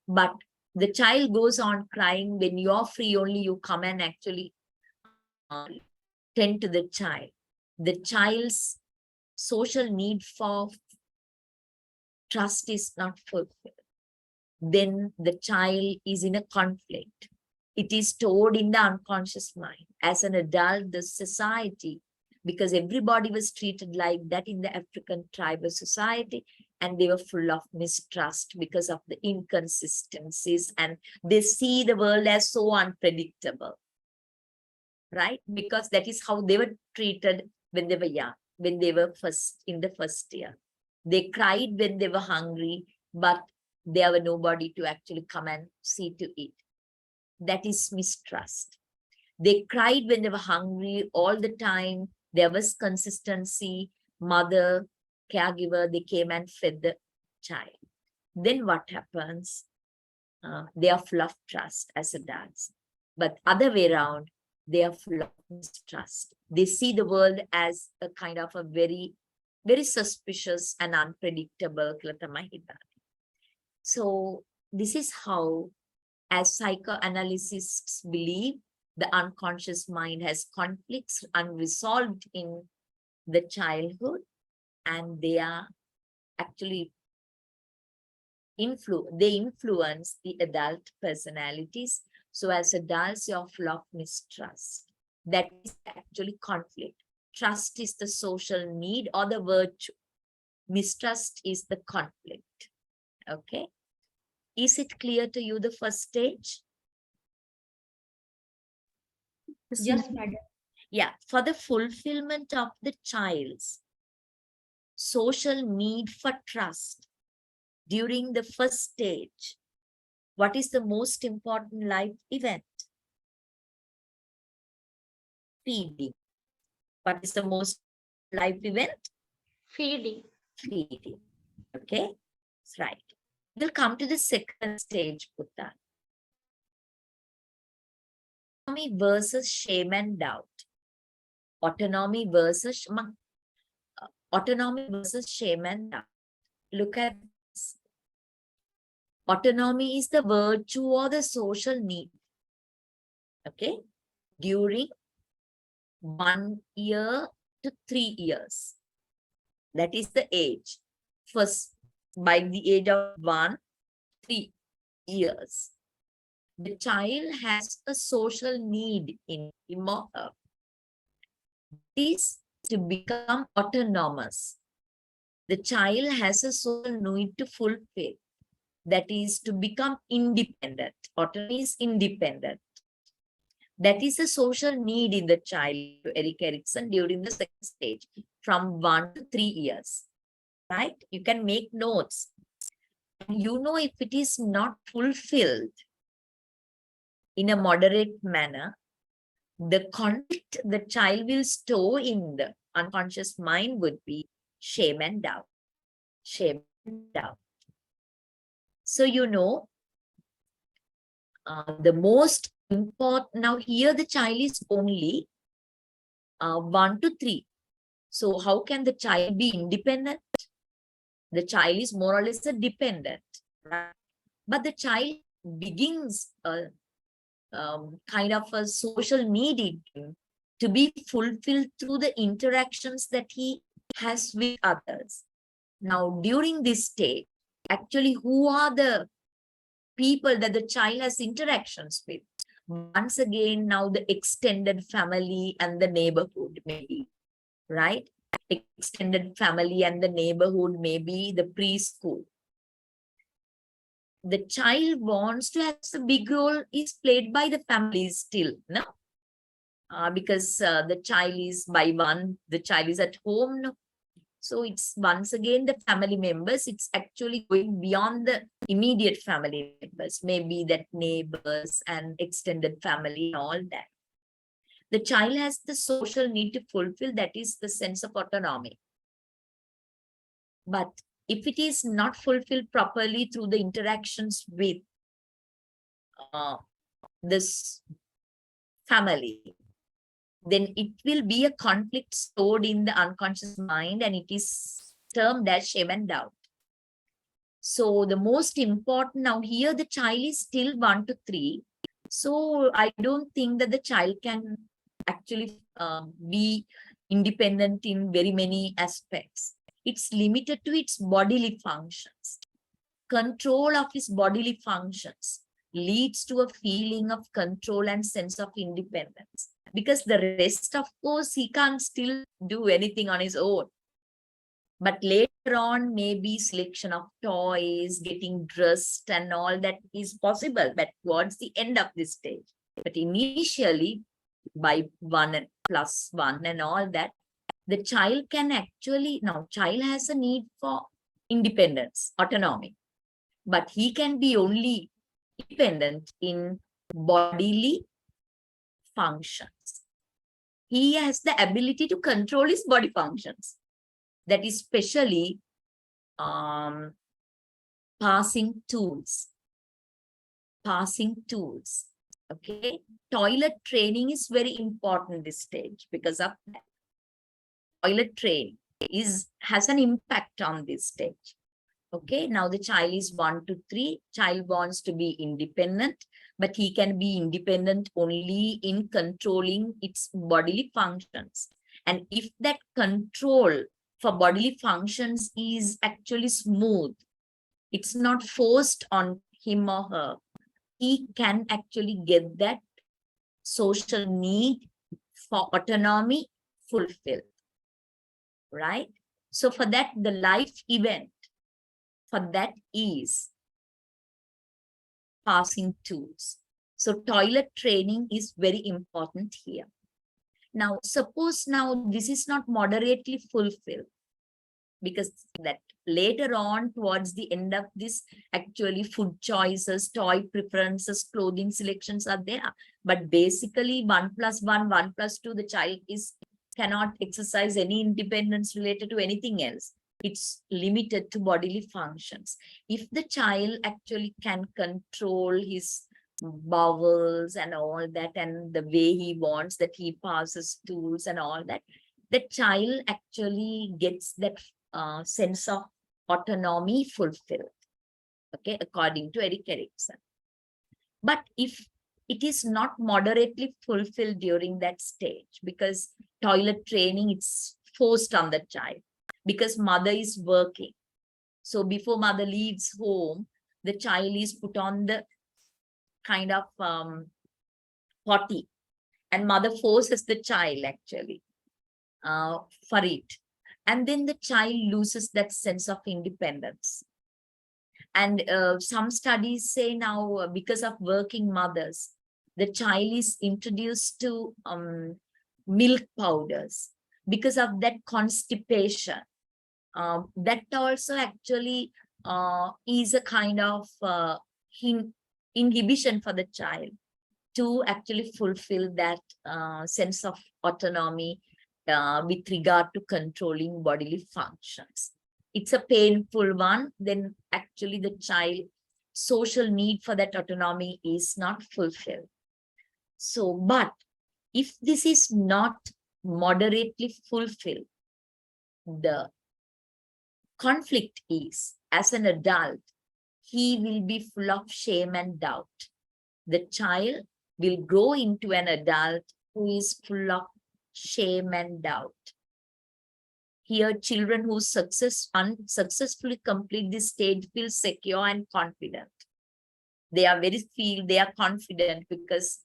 But the child goes on crying, when you're free only you come and actually tend to the child. The child's social need for trust is not fulfilled. Then the child is in a conflict. It is stored in the unconscious mind. As an adult, the society, because everybody was treated like that in the African tribal society, and they were full of mistrust because of the inconsistencies, and they see the world as so unpredictable, right? Because that is how they were treated when they were young, when they were in the first year. They cried when they were hungry, but there were nobody to actually come and see to eat. That is mistrust. They cried when they were hungry all the time. There was consistency, mother, caregiver, they came and fed the child. Then what happens? They are full of trust as adults. But other way around, they are full of mistrust. They see the world as a kind of a very, very suspicious and unpredictable. So this is how, as psychoanalysts believe, the unconscious mind has conflicts unresolved in the childhood, and they are actually influence the adult personalities. So as adults, you're full of mistrust. That is actually conflict. Trust is the social need or the virtue. Mistrust is the conflict. Okay. Is it clear to you, the first stage? Yes, madam. Yeah, for the fulfillment of the child's social need for trust during the first stage, what is the most important life event? Feeding. What is the most life event? Feeding. Feeding. Okay, that's right. We'll come to the second stage, Putta. Autonomy versus shame and doubt. Autonomy versus autonomy versus shame and doubt. Look at this. Autonomy is the virtue or the social need. Okay, during 1 year to 3 years. That is the age. First, by the age of 1, 3 years, the child has a social need in him or her. It is to become autonomous. The child has a social need to fulfill. That is to become independent. Autonomy is independent. That is a social need in the child, Erik Erikson, during the second stage, from 1 to 3 years. Right? You can make notes. You know, if it is not fulfilled in a moderate manner, the conflict the child will store in the unconscious mind would be shame and doubt. Shame and doubt. So, you know, the most important, now here the child is only 1 to 3. So how can the child be independent? The child is more or less a dependent, right? But the child begins a kind of a social need in him to be fulfilled through the interactions that he has with others. Now, during this stage, actually, who are the people that the child has interactions with? Once again, now the extended family and the neighborhood, maybe, right? Extended family and the neighborhood, maybe the preschool. The child wants to have a big role is played by the family still, no? Because the child is by one, the child is at home, no? So it's once again the family members, it's actually going beyond the immediate family members, maybe that neighbors and extended family and all that. The child has the social need to fulfill, that is the sense of autonomy. But if it is not fulfilled properly through the interactions with this family, then it will be a conflict stored in the unconscious mind, and it is termed as shame and doubt. So the most important now here, the child is still 1 to 3. So I don't think that the child can actually be independent in very many aspects. It's limited to its bodily functions. Control of his bodily functions leads to a feeling of control and sense of independence. Because the rest, of course, he can't still do anything on his own. But later on, maybe selection of toys, getting dressed and all that is possible, but towards the end of this stage. But initially, by 1 plus 1 and all that, the child can actually, now child has a need for independence, autonomy, but he can be only independent in bodily functions. He has the ability to control his body functions. That is especially passing tools. Passing tools. Okay. Toilet training is very important this stage because of that. Toilet training has an impact on this stage. Okay, now the child is 1 to 3. Child wants to be independent, but he can be independent only in controlling its bodily functions. And if that control for bodily functions is actually smooth, it's not forced on him or her, he can actually get that social need for autonomy fulfilled. Right? So for that, the life event for that is passing tools. So toilet training is very important here. Now, suppose now this is not moderately fulfilled, because that later on towards the end of this, actually food choices, toy preferences, clothing selections are there. But basically 1 plus 1, 1 plus 2, the child is cannot exercise any independence related to anything else. It's limited to bodily functions. If the child actually can control his bowels and all that, and the way he wants that he passes stools and all that, the child actually gets that sense of autonomy fulfilled. Okay, according to Erik Erikson. But if it is not moderately fulfilled during that stage, because toilet training, it's forced on the child, because mother is working. So before mother leaves home, the child is put on the kind of potty, and mother forces the child actually for it. And then the child loses that sense of independence. And some studies say now, because of working mothers, the child is introduced to milk powders because of that constipation. That also actually is a kind of inhibition for the child to actually fulfill that sense of autonomy with regard to controlling bodily functions. It's a painful one. Then actually the child social need for that autonomy is not fulfilled. So, but if this is not moderately fulfilled, the conflict is, as an adult, he will be full of shame and doubt. The child will grow into an adult who is full of shame and doubt. Here, children who unsuccessfully complete this stage feel secure and confident. They are confident because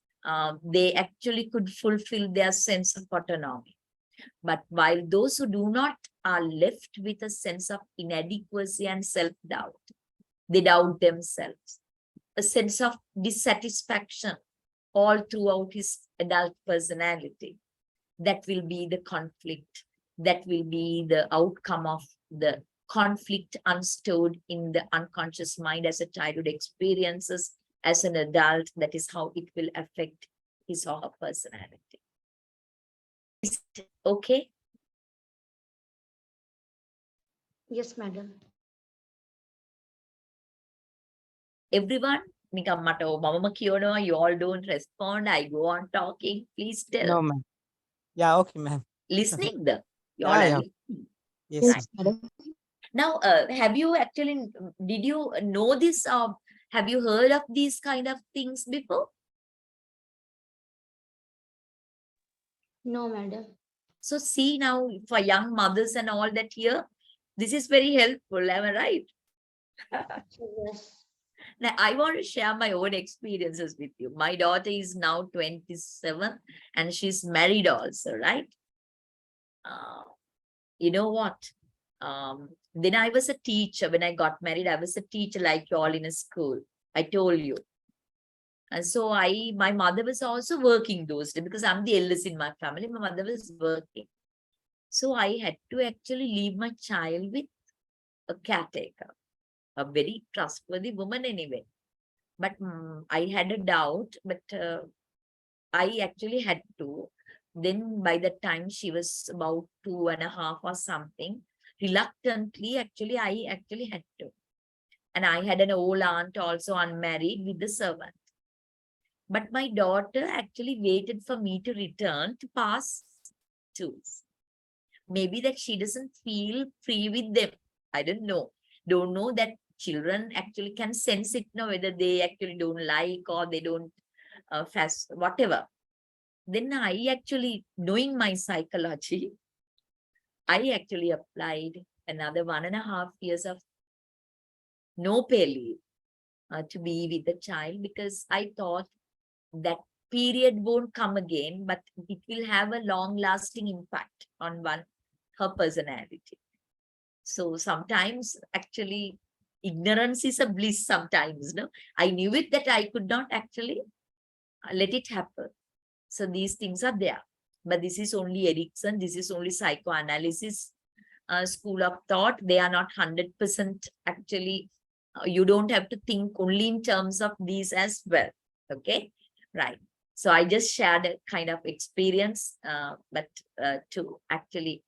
they actually could fulfill their sense of autonomy. But while those who do not are left with a sense of inadequacy and self-doubt, they doubt themselves, a sense of dissatisfaction all throughout his adult personality. That will be the conflict. That will be the outcome of the conflict unstored in the unconscious mind as a childhood experiences. As an adult, that is how it will affect his or her personality. Is it okay? Yes, madam. Everyone, නිකම් මට මමම කියනවා, you all don't respond, I go on talking. Please tell. No, ma'am. Yeah, okay, ma'am. Listening the. You all Yeah, are yeah. listening. Yes, Right. ma'am. Now, have you actually, did you know this? Have you heard of these kind of things before? No, madam. So see now, for young mothers and all that here, this is very helpful, am I right? Yes. Now, I want to share my own experiences with you. My daughter is now 27 and she's married also, right? You know what? Then I was a teacher. When I got married, I was a teacher like you all in a school. I told you. And so my mother was also working those days because I'm the eldest in my family. My mother was working. So I had to actually leave my child with a caretaker, a very trustworthy woman anyway. But I had a doubt, but I actually had to. Then by the time she was about 2.5 or something, reluctantly, actually, I actually had to. And I had an old aunt also unmarried with the servant. But my daughter actually waited for me to return to pass tools. Maybe that she doesn't feel free with them. I don't know. Don't know that children actually can sense it now, whether they actually don't like or they don't fast, whatever. Then I actually, knowing my psychology, I actually applied another 1.5 years of no pay leave to be with the child, because I thought that period won't come again, but it will have a long-lasting impact on her personality. So sometimes actually ignorance is a bliss sometimes, no? I knew it that I could not actually let it happen. So these things are there. But this is only Erikson, this is only psychoanalysis school of thought. They are not 100% actually, you don't have to think only in terms of these as well. Okay, right. So I just shared a kind of experience, but to actually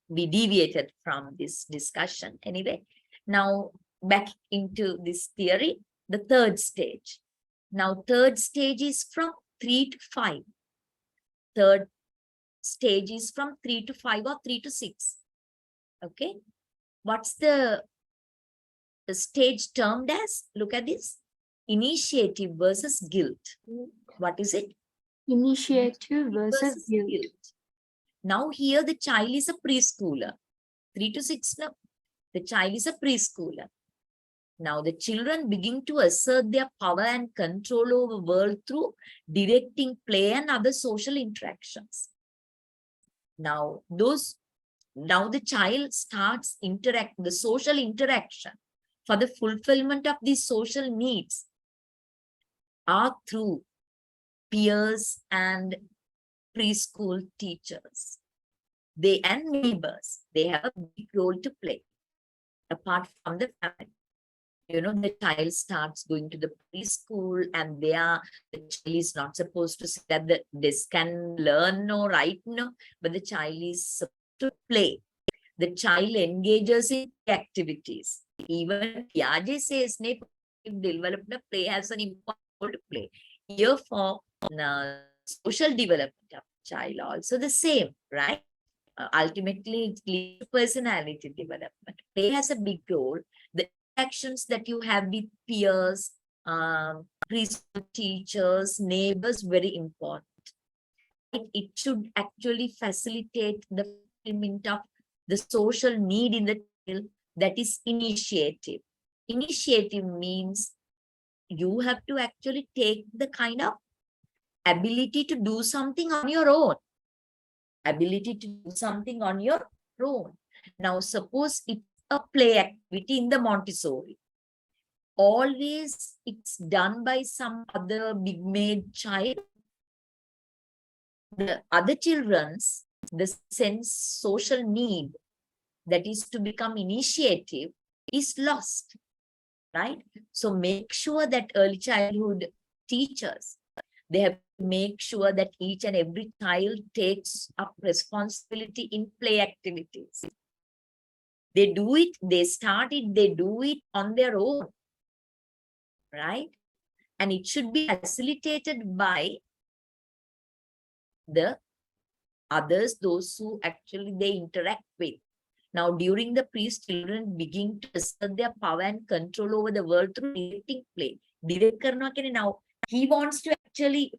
we deviated from this discussion. Anyway, now back into this theory, the third stage. Now, third stage is from 3 to 5. Third stage is from 3 to 5 or 3 to 6. Okay. What's the stage termed as? Look at this. Initiative versus guilt. What is it? Initiative versus guilt. Now here the child is a preschooler. 3 to 6 now. The child is a preschooler. Now the children begin to assert their power and control over world through directing play and other social interactions. Now the child starts the social interaction for the fulfillment of these social needs are through peers and preschool teachers. They and neighbors, they have a big role to play apart from the family. You know, the child starts going to the preschool and the child is not supposed to sit at the desk and learn or write, no, but the child is supposed to play. The child engages in activities. Even Piaget says, development of play has an important role to play. Here for social development of child also the same, right? Ultimately, it leads to personality development. Play has a big role. The actions that you have with peers, preschool teachers, neighbors, very important. It should actually facilitate the fulfillment of the social need in the child, that is initiative. Initiative means you have to actually take the kind of ability to do something on your own. Ability to do something on your own. Now, suppose it's a play activity in the Montessori. Always it's done by some other big-made child. The other children's, the sense social need that is to become initiative is lost, right? So make sure that early childhood teachers, they have to make sure that each and every child takes up responsibility in play activities. They do it, they start it, they do it on their own, right? And it should be facilitated by the others, those who actually they interact with. Now, during the priest, children begin to assert their power and control over the world through directing play. Direct karna ke now, he wants to actually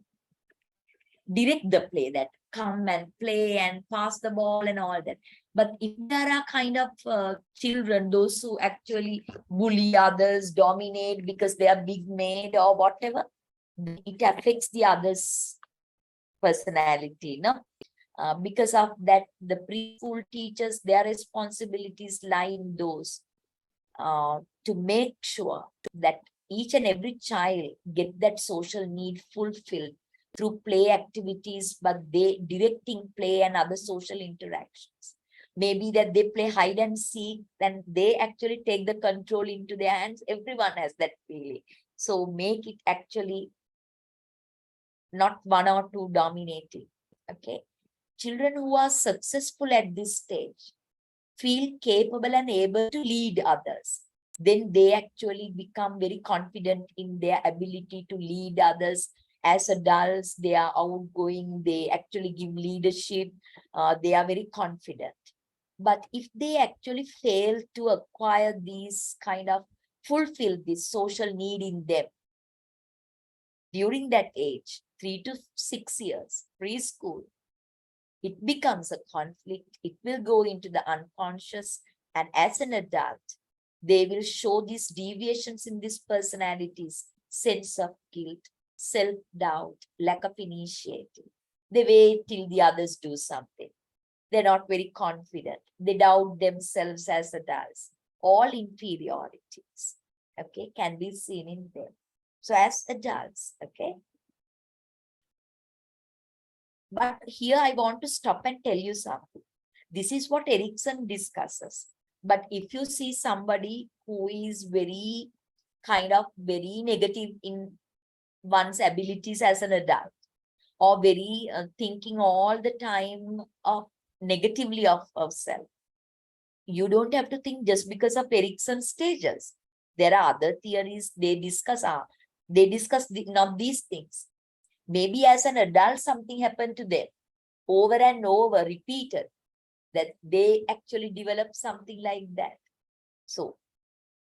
direct the play, that come and play and pass the ball and all that. But if there are kind of children, those who actually bully others, dominate because they are big made or whatever, it affects the others' personality, no? Because of that, the preschool teachers, their responsibilities lie in those to make sure that each and every child get that social need fulfilled through play activities, but they directing play and other social interactions. Maybe that they play hide and seek, then they actually take the control into their hands. Everyone has that feeling. So make it actually not one or two dominating. Okay. Children who are successful at this stage feel capable and able to lead others. Then they actually become very confident in their ability to lead others. As adults, they are outgoing, they actually give leadership, they are very confident. But if they actually fail to acquire these kind of, fulfill this social need in them, during that age, 3 to 6 years, preschool, it becomes a conflict, it will go into the unconscious, and as an adult, they will show these deviations in these personalities, sense of guilt, self-doubt, lack of initiative. They wait till the others do something. They're not very confident. They doubt themselves as adults. All inferiorities, okay, can be seen in them. So as adults, okay. But here I want to stop and tell you something. This is what Erikson discusses. But if you see somebody who is very negative in one's abilities as an adult, or very thinking all the time of negatively of self. You don't have to think just because of Erickson's stages. There are other theories they discuss. Not these things. Maybe as an adult, something happened to them over and over, repeated, that they actually develop something like that. So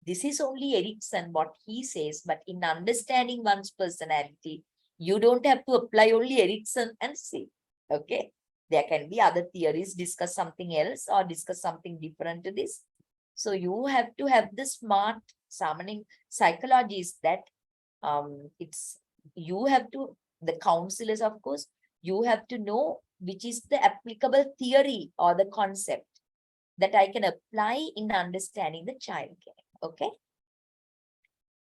this is only Erickson, what he says, but in understanding one's personality, you don't have to apply only Erickson and see. Okay. There can be other theories, discuss something else or discuss something different to this. So you have to have the smart summoning psychology is that you have to, the counselors, of course, you have to know which is the applicable theory or the concept that I can apply in understanding the child care. Okay.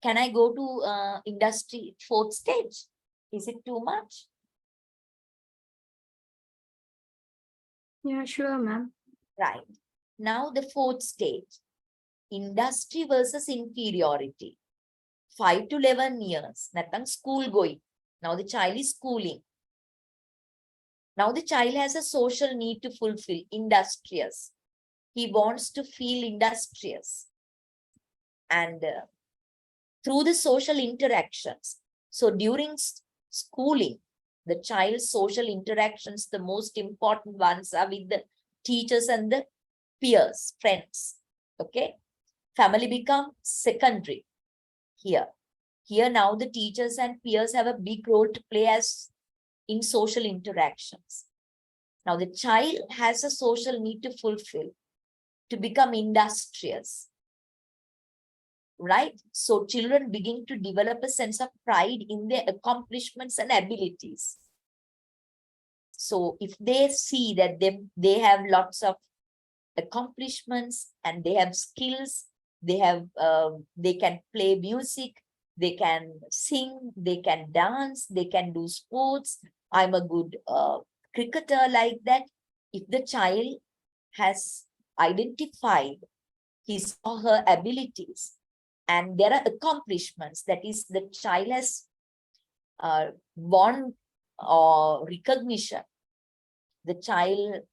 Can I go to industry 4th stage? Is it too much? Yeah, sure, ma'am. Right. Now the 4th stage, industry versus inferiority. 5 to 11 years, nothing school going. Now the child is schooling. Now the child has a social need to fulfill, industrious. He wants to feel industrious. And through the social interactions. So during schooling, the child's social interactions, the most important ones are with the teachers and the peers, friends. Okay. Family become secondary here. Here now the teachers and peers have a big role to play as in social interactions. Now the child has a social need to fulfill, to become industrious. Right? So children begin to develop a sense of pride in their accomplishments and abilities. So if they see that they have lots of accomplishments and they have skills, they can play music, they can sing, they can dance, they can do sports. I'm a good cricketer, like that. If the child has identified his or her abilities, and there are accomplishments, that is, the child has won or recognition. The child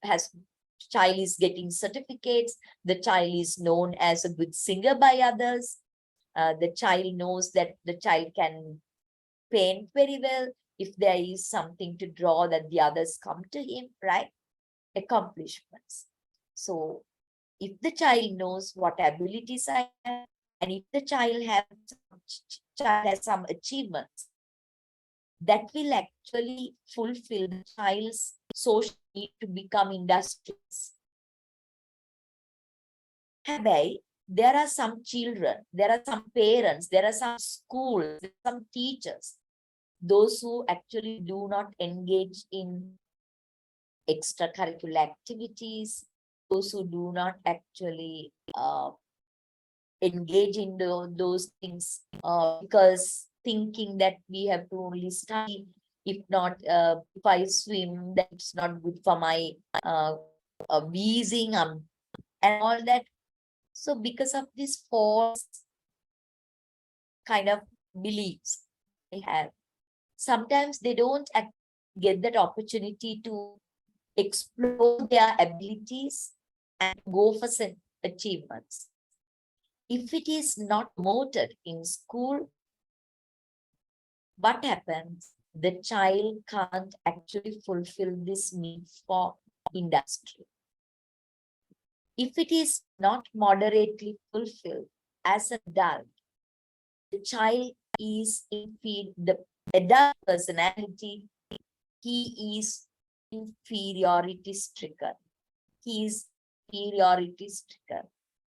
is getting certificates. The child is known as a good singer by others. The child knows that the child can paint very well. If there is something to draw, that the others come to him, right? Accomplishments. So if the child knows what abilities I have, and if the child has some achievements, that will actually fulfill the child's social need to become industrious. Habai, there are some children, there are some parents, there are some schools, some teachers, those who actually do not engage in extracurricular activities, those who do not actually engage in those things because thinking that we have to only study. If not, if I swim, that's not good for my wheezing and all that. So because of this false kind of beliefs they have, sometimes they don't get that opportunity to explore their abilities and go for some achievements. If it is not promoted in school, what happens? The child can't actually fulfill this need for industry. If it is not moderately fulfilled as an adult, the child is the adult personality, he is inferiority stricken. He is inferiority stricken.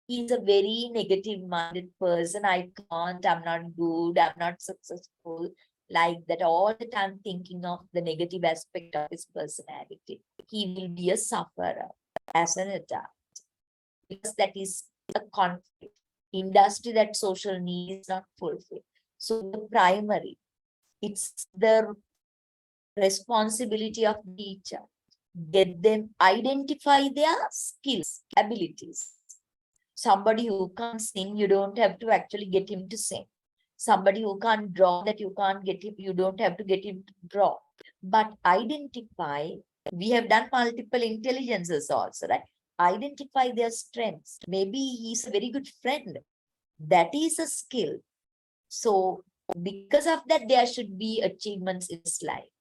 He's a very negative-minded person. I can't, I'm not good, I'm not successful, like that, all the time thinking of the negative aspect of his personality. He will be a sufferer as an adult, because that is a conflict. Industry, that social need is not fulfilled. So the primary, it's the responsibility of the teacher. Get them, identify their skills, abilities. Somebody who can't sing, you don't have to actually get him to sing. somebody who can't draw, that you can't get him, you don't have to get him to draw. But identify, we have done multiple intelligences also, right? Identify their strengths. Maybe he's a very good friend. That is a skill. So because of that, there should be achievements in his life,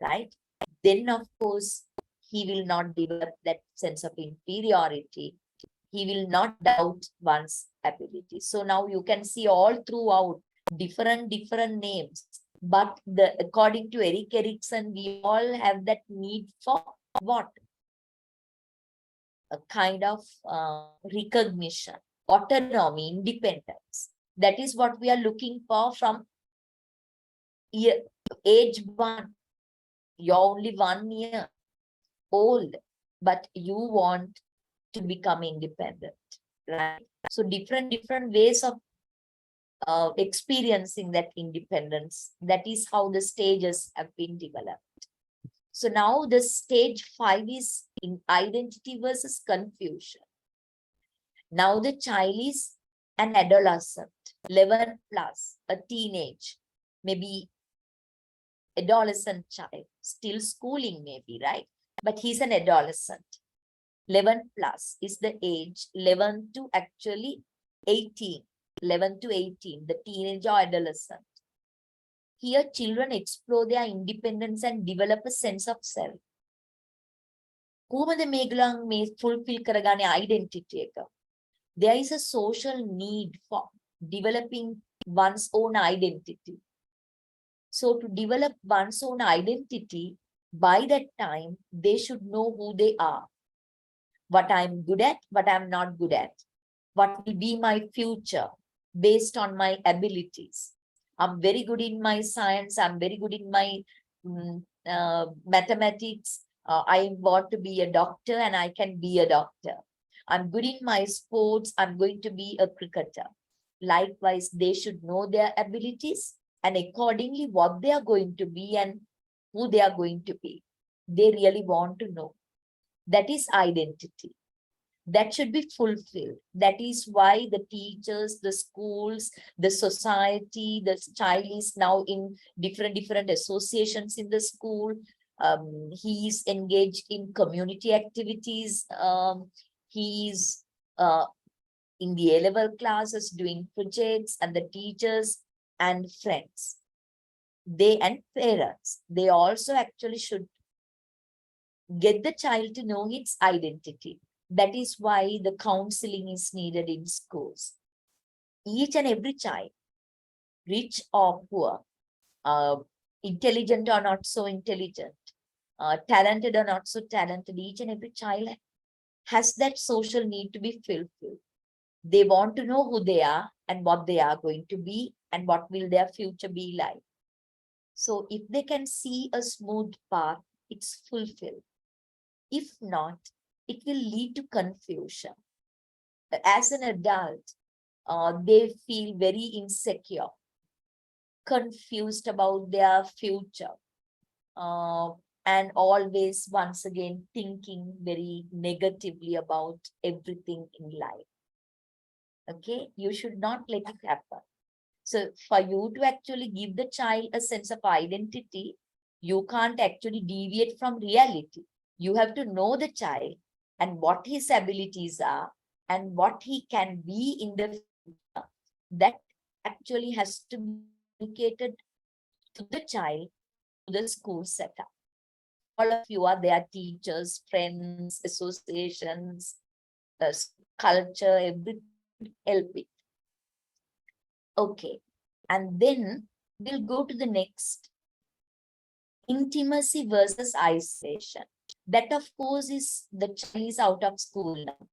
right? Then of course, he will not develop that sense of inferiority. He will not doubt one's ability. So now you can see all throughout different names. But according to Erik Erikson, we all have that need for what? A kind of recognition, autonomy, independence. That is what we are looking for from age 1. You're only 1 year old, but you want to become independent, right? So different ways of experiencing that independence. That is how the stages have been developed. So now the stage 5 is in identity versus confusion. Now the child is an adolescent, 11 plus, a teenage, maybe adolescent child, still schooling maybe, right? But he's an adolescent. 11 plus is the age, 11 to actually 18, 11 to 18, the teenage or adolescent. Here children explore their independence and develop a sense of self. කොහොමද මේගොල්ලන් මේ fulfill කරගන්නේ identity එක? There is a social need for developing one's own identity. So to develop one's own identity, by that time, they should know who they are. What I'm good at, what I'm not good at. What will be my future based on my abilities. I'm very good in my science. I'm very good in my mathematics. I want to be a doctor and I can be a doctor. I'm good in my sports. I'm going to be a cricketer. Likewise, they should know their abilities and accordingly what they are going to be and who they are going to be. They really want to know. That is identity. That should be fulfilled. That is why the teachers, the schools, the society, the child is now in different associations in the school. He is engaged in community activities. He is in the A-level classes doing projects, and the teachers and friends. They and parents, they also actually should get the child to know its identity. That is why the counseling is needed in schools. Each and every child, rich or poor, intelligent or not so intelligent, talented or not so talented, each and every child has that social need to be fulfilled. They want to know who they are and what they are going to be and what will their future be like. So if they can see a smooth path, it's fulfilled. If not, it will lead to confusion. As an adult, they feel very insecure, confused about their future, and always, once again, thinking very negatively about everything in life. Okay, you should not let it happen. So for you to actually give the child a sense of identity, you can't actually deviate from reality. You have to know the child and what his abilities are and what he can be in the future. That actually has to be communicated to the child, to the school setup. All of you are their teachers, friends, associations, culture, everything, help it. Okay, and then we'll go to the next. Intimacy versus isolation. That, of course, is the child is out of school now.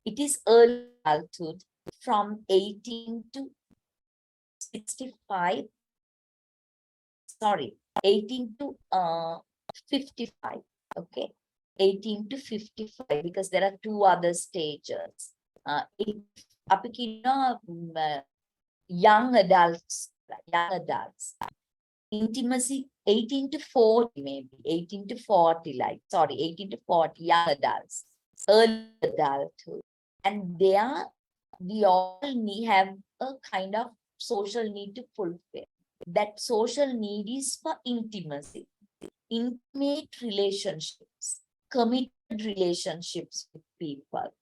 It is early adulthood from 18 to 65. Sorry, 18 to 55. Okay, 18 to 55 because there are 2 other stages. Young adults. Intimacy 18 to 40 maybe, 18 to 40 like, sorry, 18 to 40 young adults, early adulthood. And there we all have a kind of social need to fulfill. That social need is for intimacy, intimate relationships, committed relationships with people.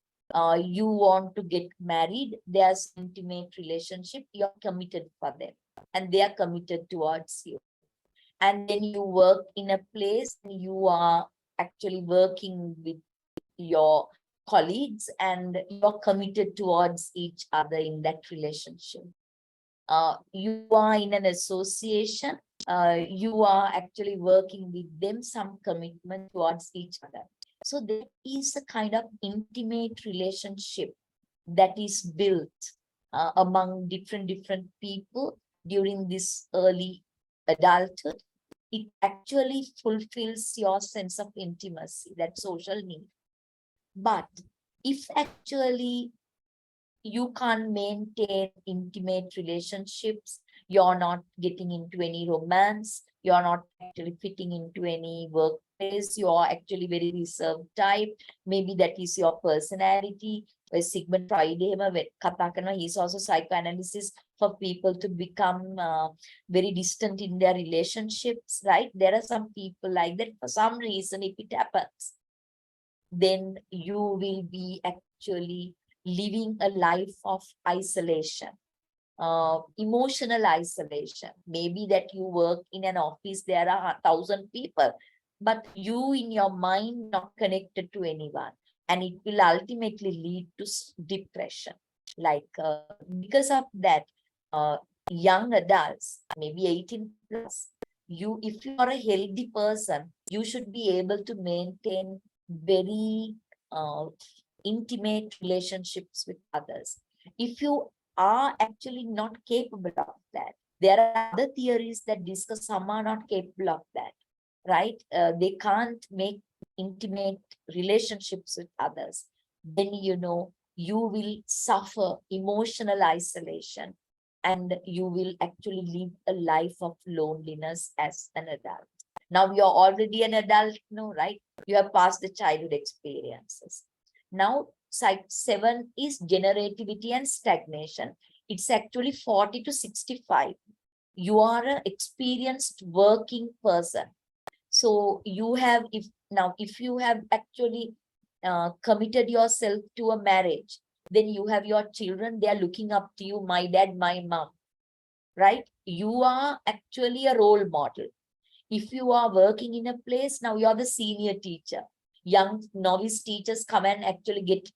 You want to get married, there's intimate relationship, you're committed for them, and they are committed towards you. And then you work in a place, you are actually working with your colleagues and you're committed towards each other in that relationship. You are in an association, you are actually working with them, some commitment towards each other. So there is a kind of intimate relationship that is built among different people during this early adulthood. It actually fulfills your sense of intimacy, that social need. But if actually you can't maintain intimate relationships, you're not getting into any romance, you're not actually fitting into any workplace, you're actually very reserved type, maybe that is your personality. Sigmund Freud, he's also psychoanalysis for people to become very distant in their relationships, right? There are some people like that. For some reason, if it happens, then you will be actually living a life of isolation, emotional isolation. Maybe that you work in an office, there are 1,000 people, but you in your mind not connected to anyone. And it will ultimately lead to depression. Like because of that, young adults, maybe 18 plus, if you are a healthy person, you should be able to maintain very intimate relationships with others. If you are actually not capable of that, there are other theories that discuss some are not capable of that, right? They can't make intimate relationships with others. Then you will suffer emotional isolation and you will actually live a life of loneliness as an adult. Now you're already an adult, no, right? You have passed the childhood experiences. Now, Site 7 is generativity and stagnation. It's actually 40 to 65. You are an experienced working person. So you have, if you have actually committed yourself to a marriage, then you have your children, they are looking up to you, my dad, my mom, right? You are actually a role model. If you are working in a place, now you're the senior teacher. Young novice teachers come and actually get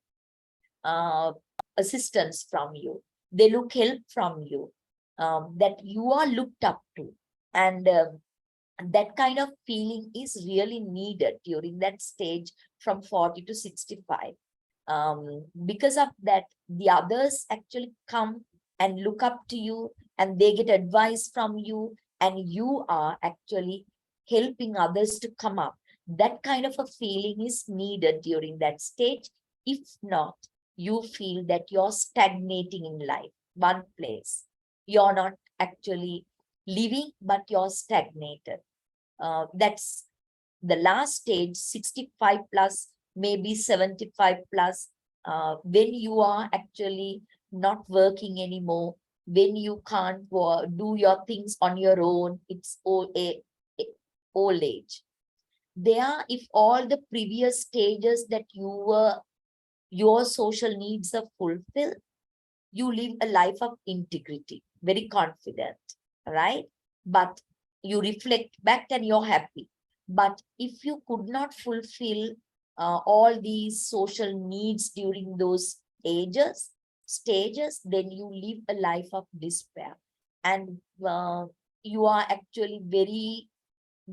assistance from you. They look help from you, that you are looked up to. And that kind of feeling is really needed during that stage from 40 to 65. Because of that, the others actually come and look up to you and they get advice from you, and you are actually helping others to come up. That kind of a feeling is needed during that stage. If not, you feel that you're stagnating in life, one place. You're not actually living, but you're stagnated. That's the last stage, 65 plus, maybe 75 plus, when you are actually not working anymore, when you can't do your things on your own, it's old age. There, if all the previous stages that your social needs are fulfilled, you live a life of integrity, very confident, right? But you reflect back and you're happy. But if you could not fulfill all these social needs during those stages, then you live a life of despair. And you are actually very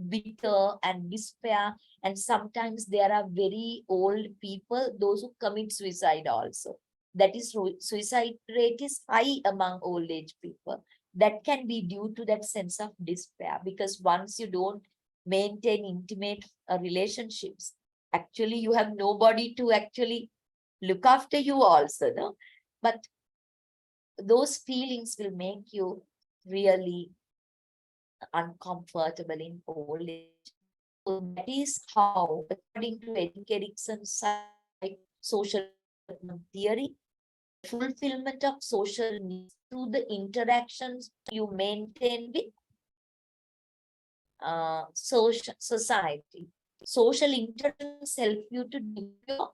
bitter and despair. And sometimes there are very old people, those who commit suicide also. That is, suicide rate is high among old age people. That can be due to that sense of despair, because once you don't maintain intimate relationships, actually you have nobody to actually look after you also, no? But those feelings will make you really uncomfortable in old age. So that is how, according to Erik Erikson's social theory, fulfillment of social needs through the interactions you maintain with social society. Social interactions help you to develop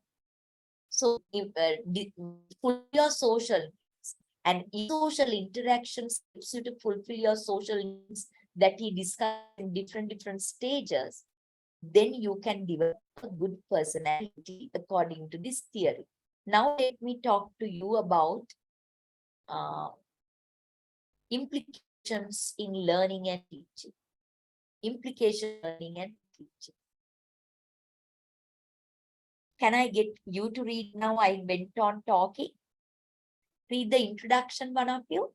fulfill your social needs, and if social interactions helps you to fulfill your social needs that he discussed in different stages, then you can develop a good personality according to this theory. Now let me talk to you about implications in learning and teaching. Implication learning and teaching. Can I get you to read now? I went on talking. Read the introduction, one of you.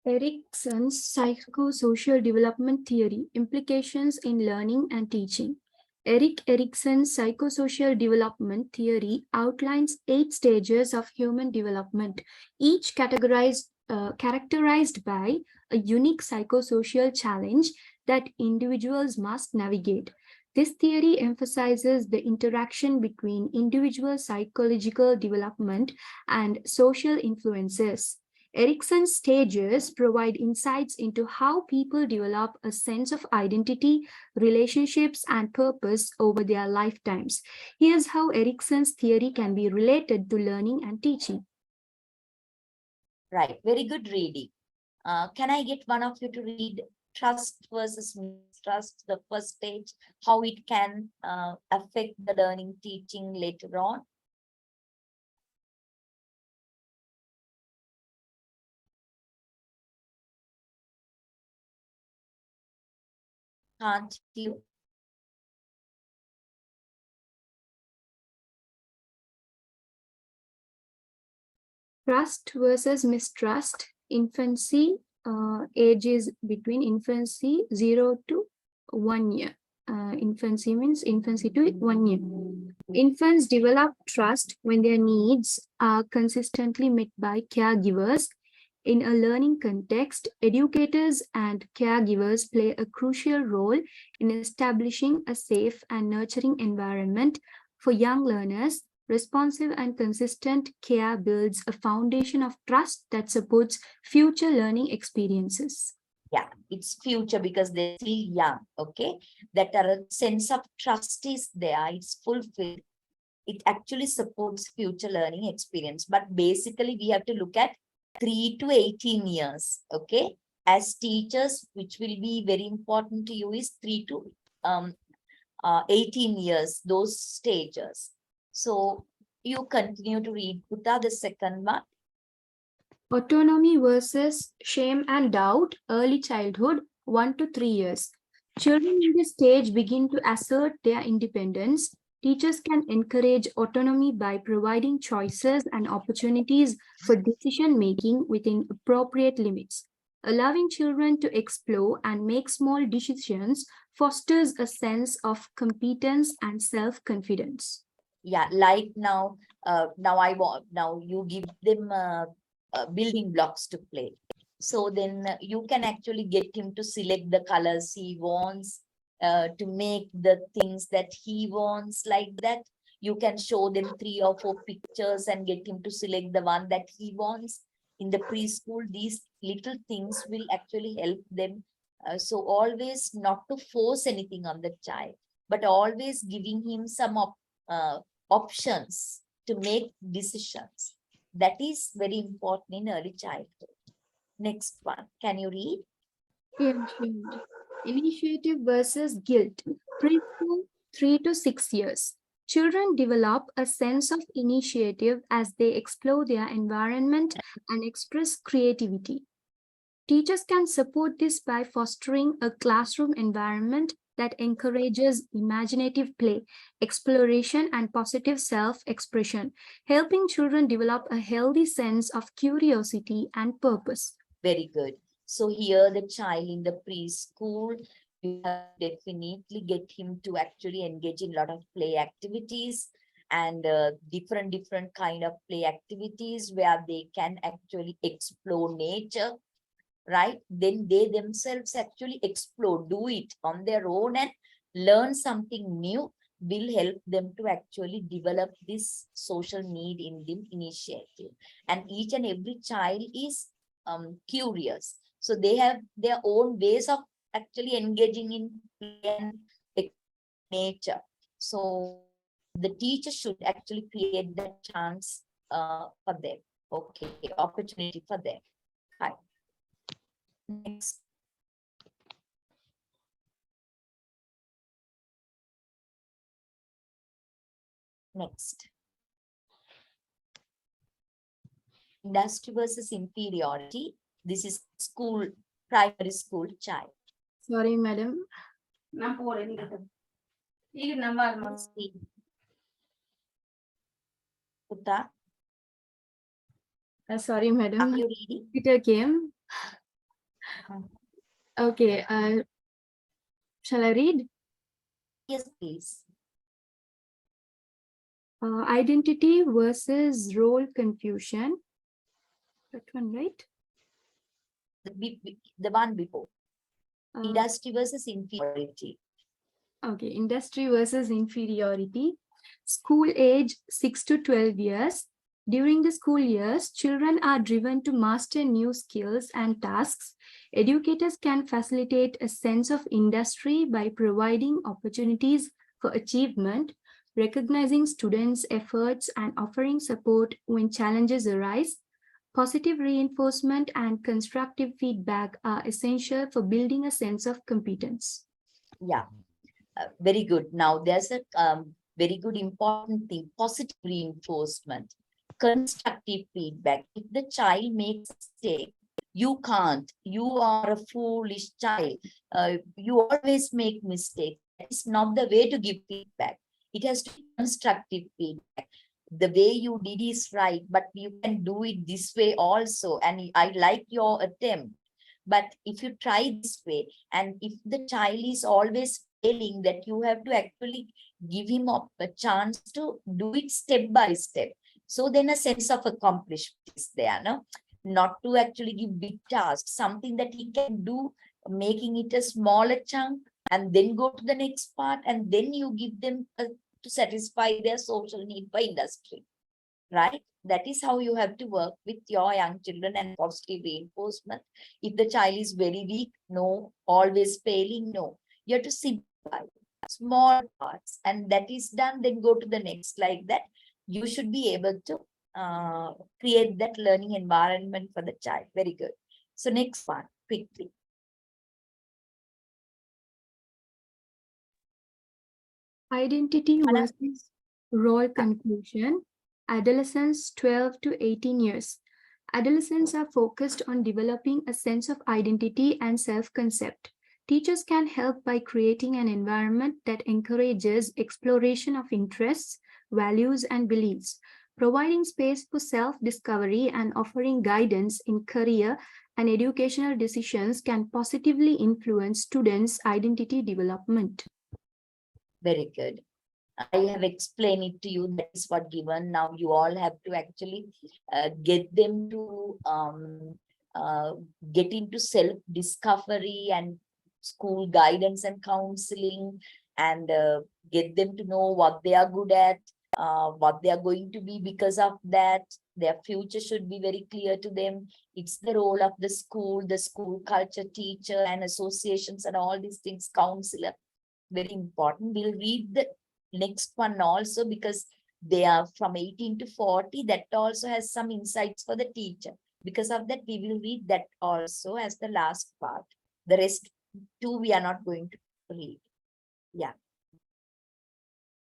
Erickson's psychosocial development theory, implications in learning and teaching. Erik Erikson's psychosocial development theory outlines 8 stages of human development, each characterized by a unique psychosocial challenge that individuals must navigate. This theory emphasizes the interaction between individual psychological development and social influences. Erikson's stages provide insights into how people develop a sense of identity, relationships, and purpose over their lifetimes. Here's how Erikson's theory can be related to learning and teaching. Right, very good reading. Can I get one of you to read trust versus mistrust, the first stage, how it can affect the learning teaching later on? Can't you? Trust versus mistrust, infancy, ages between infancy 0 to 1 year. Infancy means infancy to 1 year. Infants develop trust when their needs are consistently met by caregivers. In a learning context, educators and caregivers play a crucial role in establishing a safe and nurturing environment for young learners. Responsive and consistent care builds a foundation of trust that supports future learning experiences. Yeah, it's future because they're still young, okay? That a sense of trust is there, it's fulfilled. It actually supports future learning experience. But basically, we have to look at 3 to 18 years, okay? As teachers, which will be very important to you is 3 to 18 years, those stages. So you continue to read, Putta, the second one. Autonomy versus shame and doubt, early childhood, 1 to 3 years. Children in this stage begin to assert their independence. Teachers can encourage autonomy by providing choices and opportunities for decision making within appropriate limits. Allowing children to explore and make small decisions fosters a sense of competence and self-confidence. Yeah, like now now you give them building blocks to play. So then you can actually get him to select the colors he wants, to make the things that he wants, like that. You can show them 3 or 4 pictures and get him to select the one that he wants. In the preschool, these little things will actually help them. So always not to force anything on the child, but always giving him some options to make decisions. That is very important in early childhood. Next one, can you read? Yeah, sure. Initiative versus guilt. Preschool 3 to 6 years. Children develop a sense of initiative as they explore their environment and express creativity. Teachers can support this by fostering a classroom environment that encourages imaginative play, exploration, and positive self-expression, helping children develop a healthy sense of curiosity and purpose. Very good. So here the child in the preschool, you have definitely get him to actually engage in a lot of play activities and different kind of play activities where they can actually explore nature, right? Then they themselves actually explore, do it on their own and learn something new will help them to actually develop this social need in the initiative. And each and every child is curious. So they have their own ways of actually engaging in play and nature. So the teacher should actually create that chance for them. Okay, opportunity for them. Hi. Next. Next. Industry versus inferiority. This is school, primary school child. Sorry, madam. See. Uta, Sorry, are madam. you reading? Peter came. Okay. Shall I read? Yes, please. Identity versus role confusion. That one, right? The one before. Uh, Industry versus inferiority. Okay, industry versus inferiority. School age 6 to 12 years. During the school years, children are driven to master new skills and tasks. Educators can facilitate a sense of industry by providing opportunities for achievement, recognizing students' efforts and offering support when challenges arise. Positive reinforcement and constructive feedback are essential for building a sense of competence. Yeah, very good. Now there's a very good important thing, positive reinforcement, constructive feedback. If the child makes a mistake, you can't, you are a foolish child. You always make mistakes. That is not the way to give feedback. It has to be constructive feedback. The way you did is right, but you can do it this way also. And I like your attempt. But if you try this way, and if the child is always failing, that you have to actually give him a chance to do it step by step. So then a sense of accomplishment is there, no? Not to actually give big tasks, something that he can do, making it a smaller chunk, and then go to the next part, and then you give them to satisfy their social need by industry, right? That is how you have to work with your young children, and positive reinforcement. If the child is very weak, no. Always failing, no. You have to simplify small parts, and that is done, then go to the next. Like that, you should be able to create that learning environment for the child. Very good. So next one, quickly. Identity Anna? versus role confusion. Adolescents 12 to 18 years. Adolescents are focused on developing a sense of identity and self-concept. Teachers can help by creating an environment that encourages exploration of interests, values, and beliefs, providing space for self-discovery and offering guidance in career and educational decisions can positively influence students' identity development. Very good. I have explained it to you. That is what given. Now you all have to actually get them to get into self-discovery and school guidance and counseling, and get them to know what they are good at, what they are going to be because of that. Their future should be very clear to them. It's the role of the school culture teacher and associations and all these things, counselor. Very important. We'll read the next one also, because they are from 18 to 40. That also has some insights for the teacher. Because of that, we will read that also as the last part. The rest two we are not going to read. Yeah.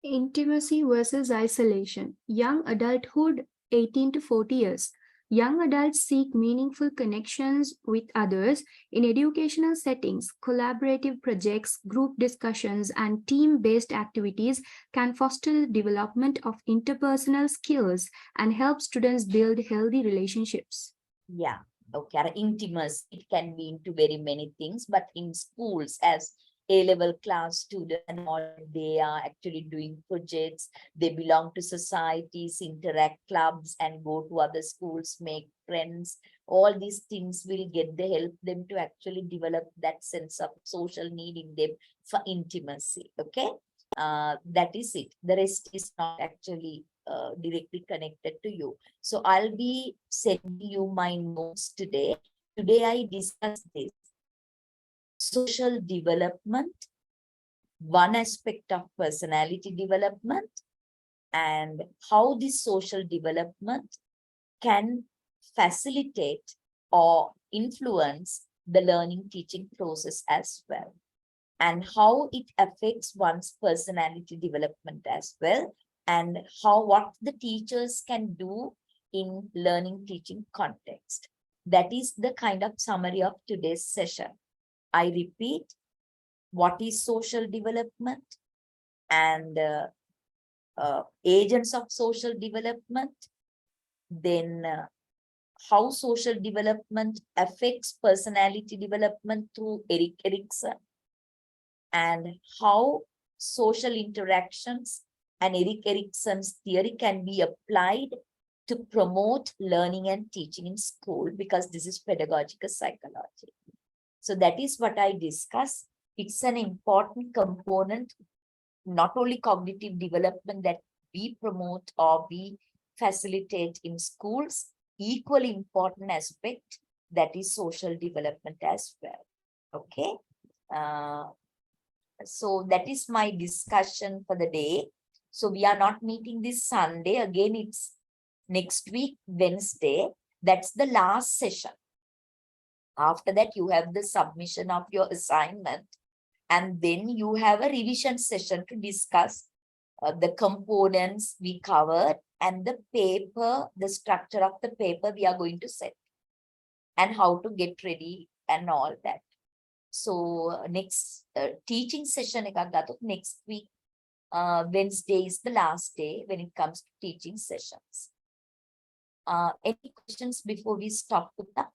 Intimacy versus isolation. Young adulthood, 18 to 40 years. Young adults seek meaningful connections with others in educational settings. Collaborative projects, group discussions, and team-based activities can foster the development of interpersonal skills and help students build healthy relationships. Yeah. Okay. Intimacy, it can be into very many things, but in schools, as A-level class students and all, they are actually doing projects. They belong to societies, interact clubs, and go to other schools, make friends. All these things will help them to actually develop that sense of social need in them for intimacy. Okay, that is it. The rest is not actually directly connected to you. So I'll be sending you my notes today. Today I discussed this. Social development, one aspect of personality development, and how this social development can facilitate or influence the learning teaching process as well, and how it affects one's personality development as well, and what the teachers can do in learning teaching context. That is the kind of summary of today's session. I repeat, what is social development, and agents of social development, then how social development affects personality development through Erik Erikson, and how social interactions and Erik Erikson's theory can be applied to promote learning and teaching in school, because this is pedagogical psychology. So that is what I discussed. It's an important component, not only cognitive development that we promote or we facilitate in schools, equally important aspect, that is social development as well. Okay. So that is my discussion for the day. So we are not meeting this Sunday. Again, it's next week, Wednesday. That's the last session. After that, you have the submission of your assignment, and then you have a revision session to discuss the components we covered and the paper, the structure of the paper we are going to set, and how to get ready and all that. So next teaching session next week, Wednesday is the last day when it comes to teaching sessions. Any questions before we stop, Putta?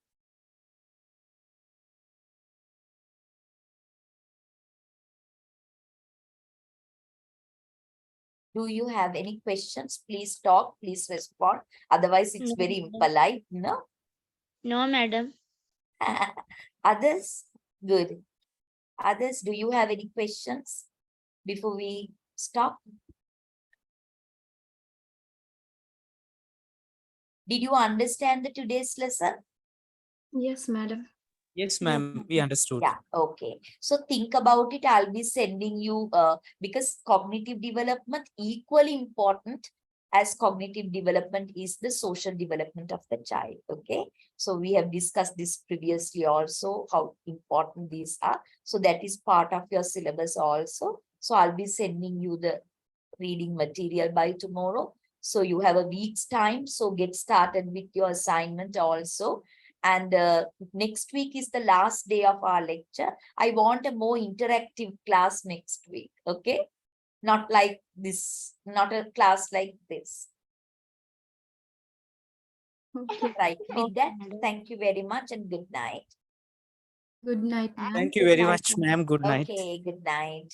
Do you have any questions? Please talk, please respond. Otherwise, it's No, very madam. impolite, no? No, madam. Others? Good. Others, do you have any questions before we stop? Did you understand the today's lesson? Yes, madam. Yes, ma'am, we understood. Yeah, okay. So think about it. I'll be sending you, because cognitive development equally important as cognitive development is the social development of the child. Okay. So we have discussed this previously also, how important these are. So that is part of your syllabus also. So I'll be sending you the reading material by tomorrow. So you have a week's time. So get started with your assignment also. And next week is the last day of our lecture. I want a more interactive class next week. Okay. Not like this, not a class like this. Okay. Right. With that, madam. thank you very much and good night. Good night, ma'am. Thank you very Night, much, ma'am. Good night. Okay, good night.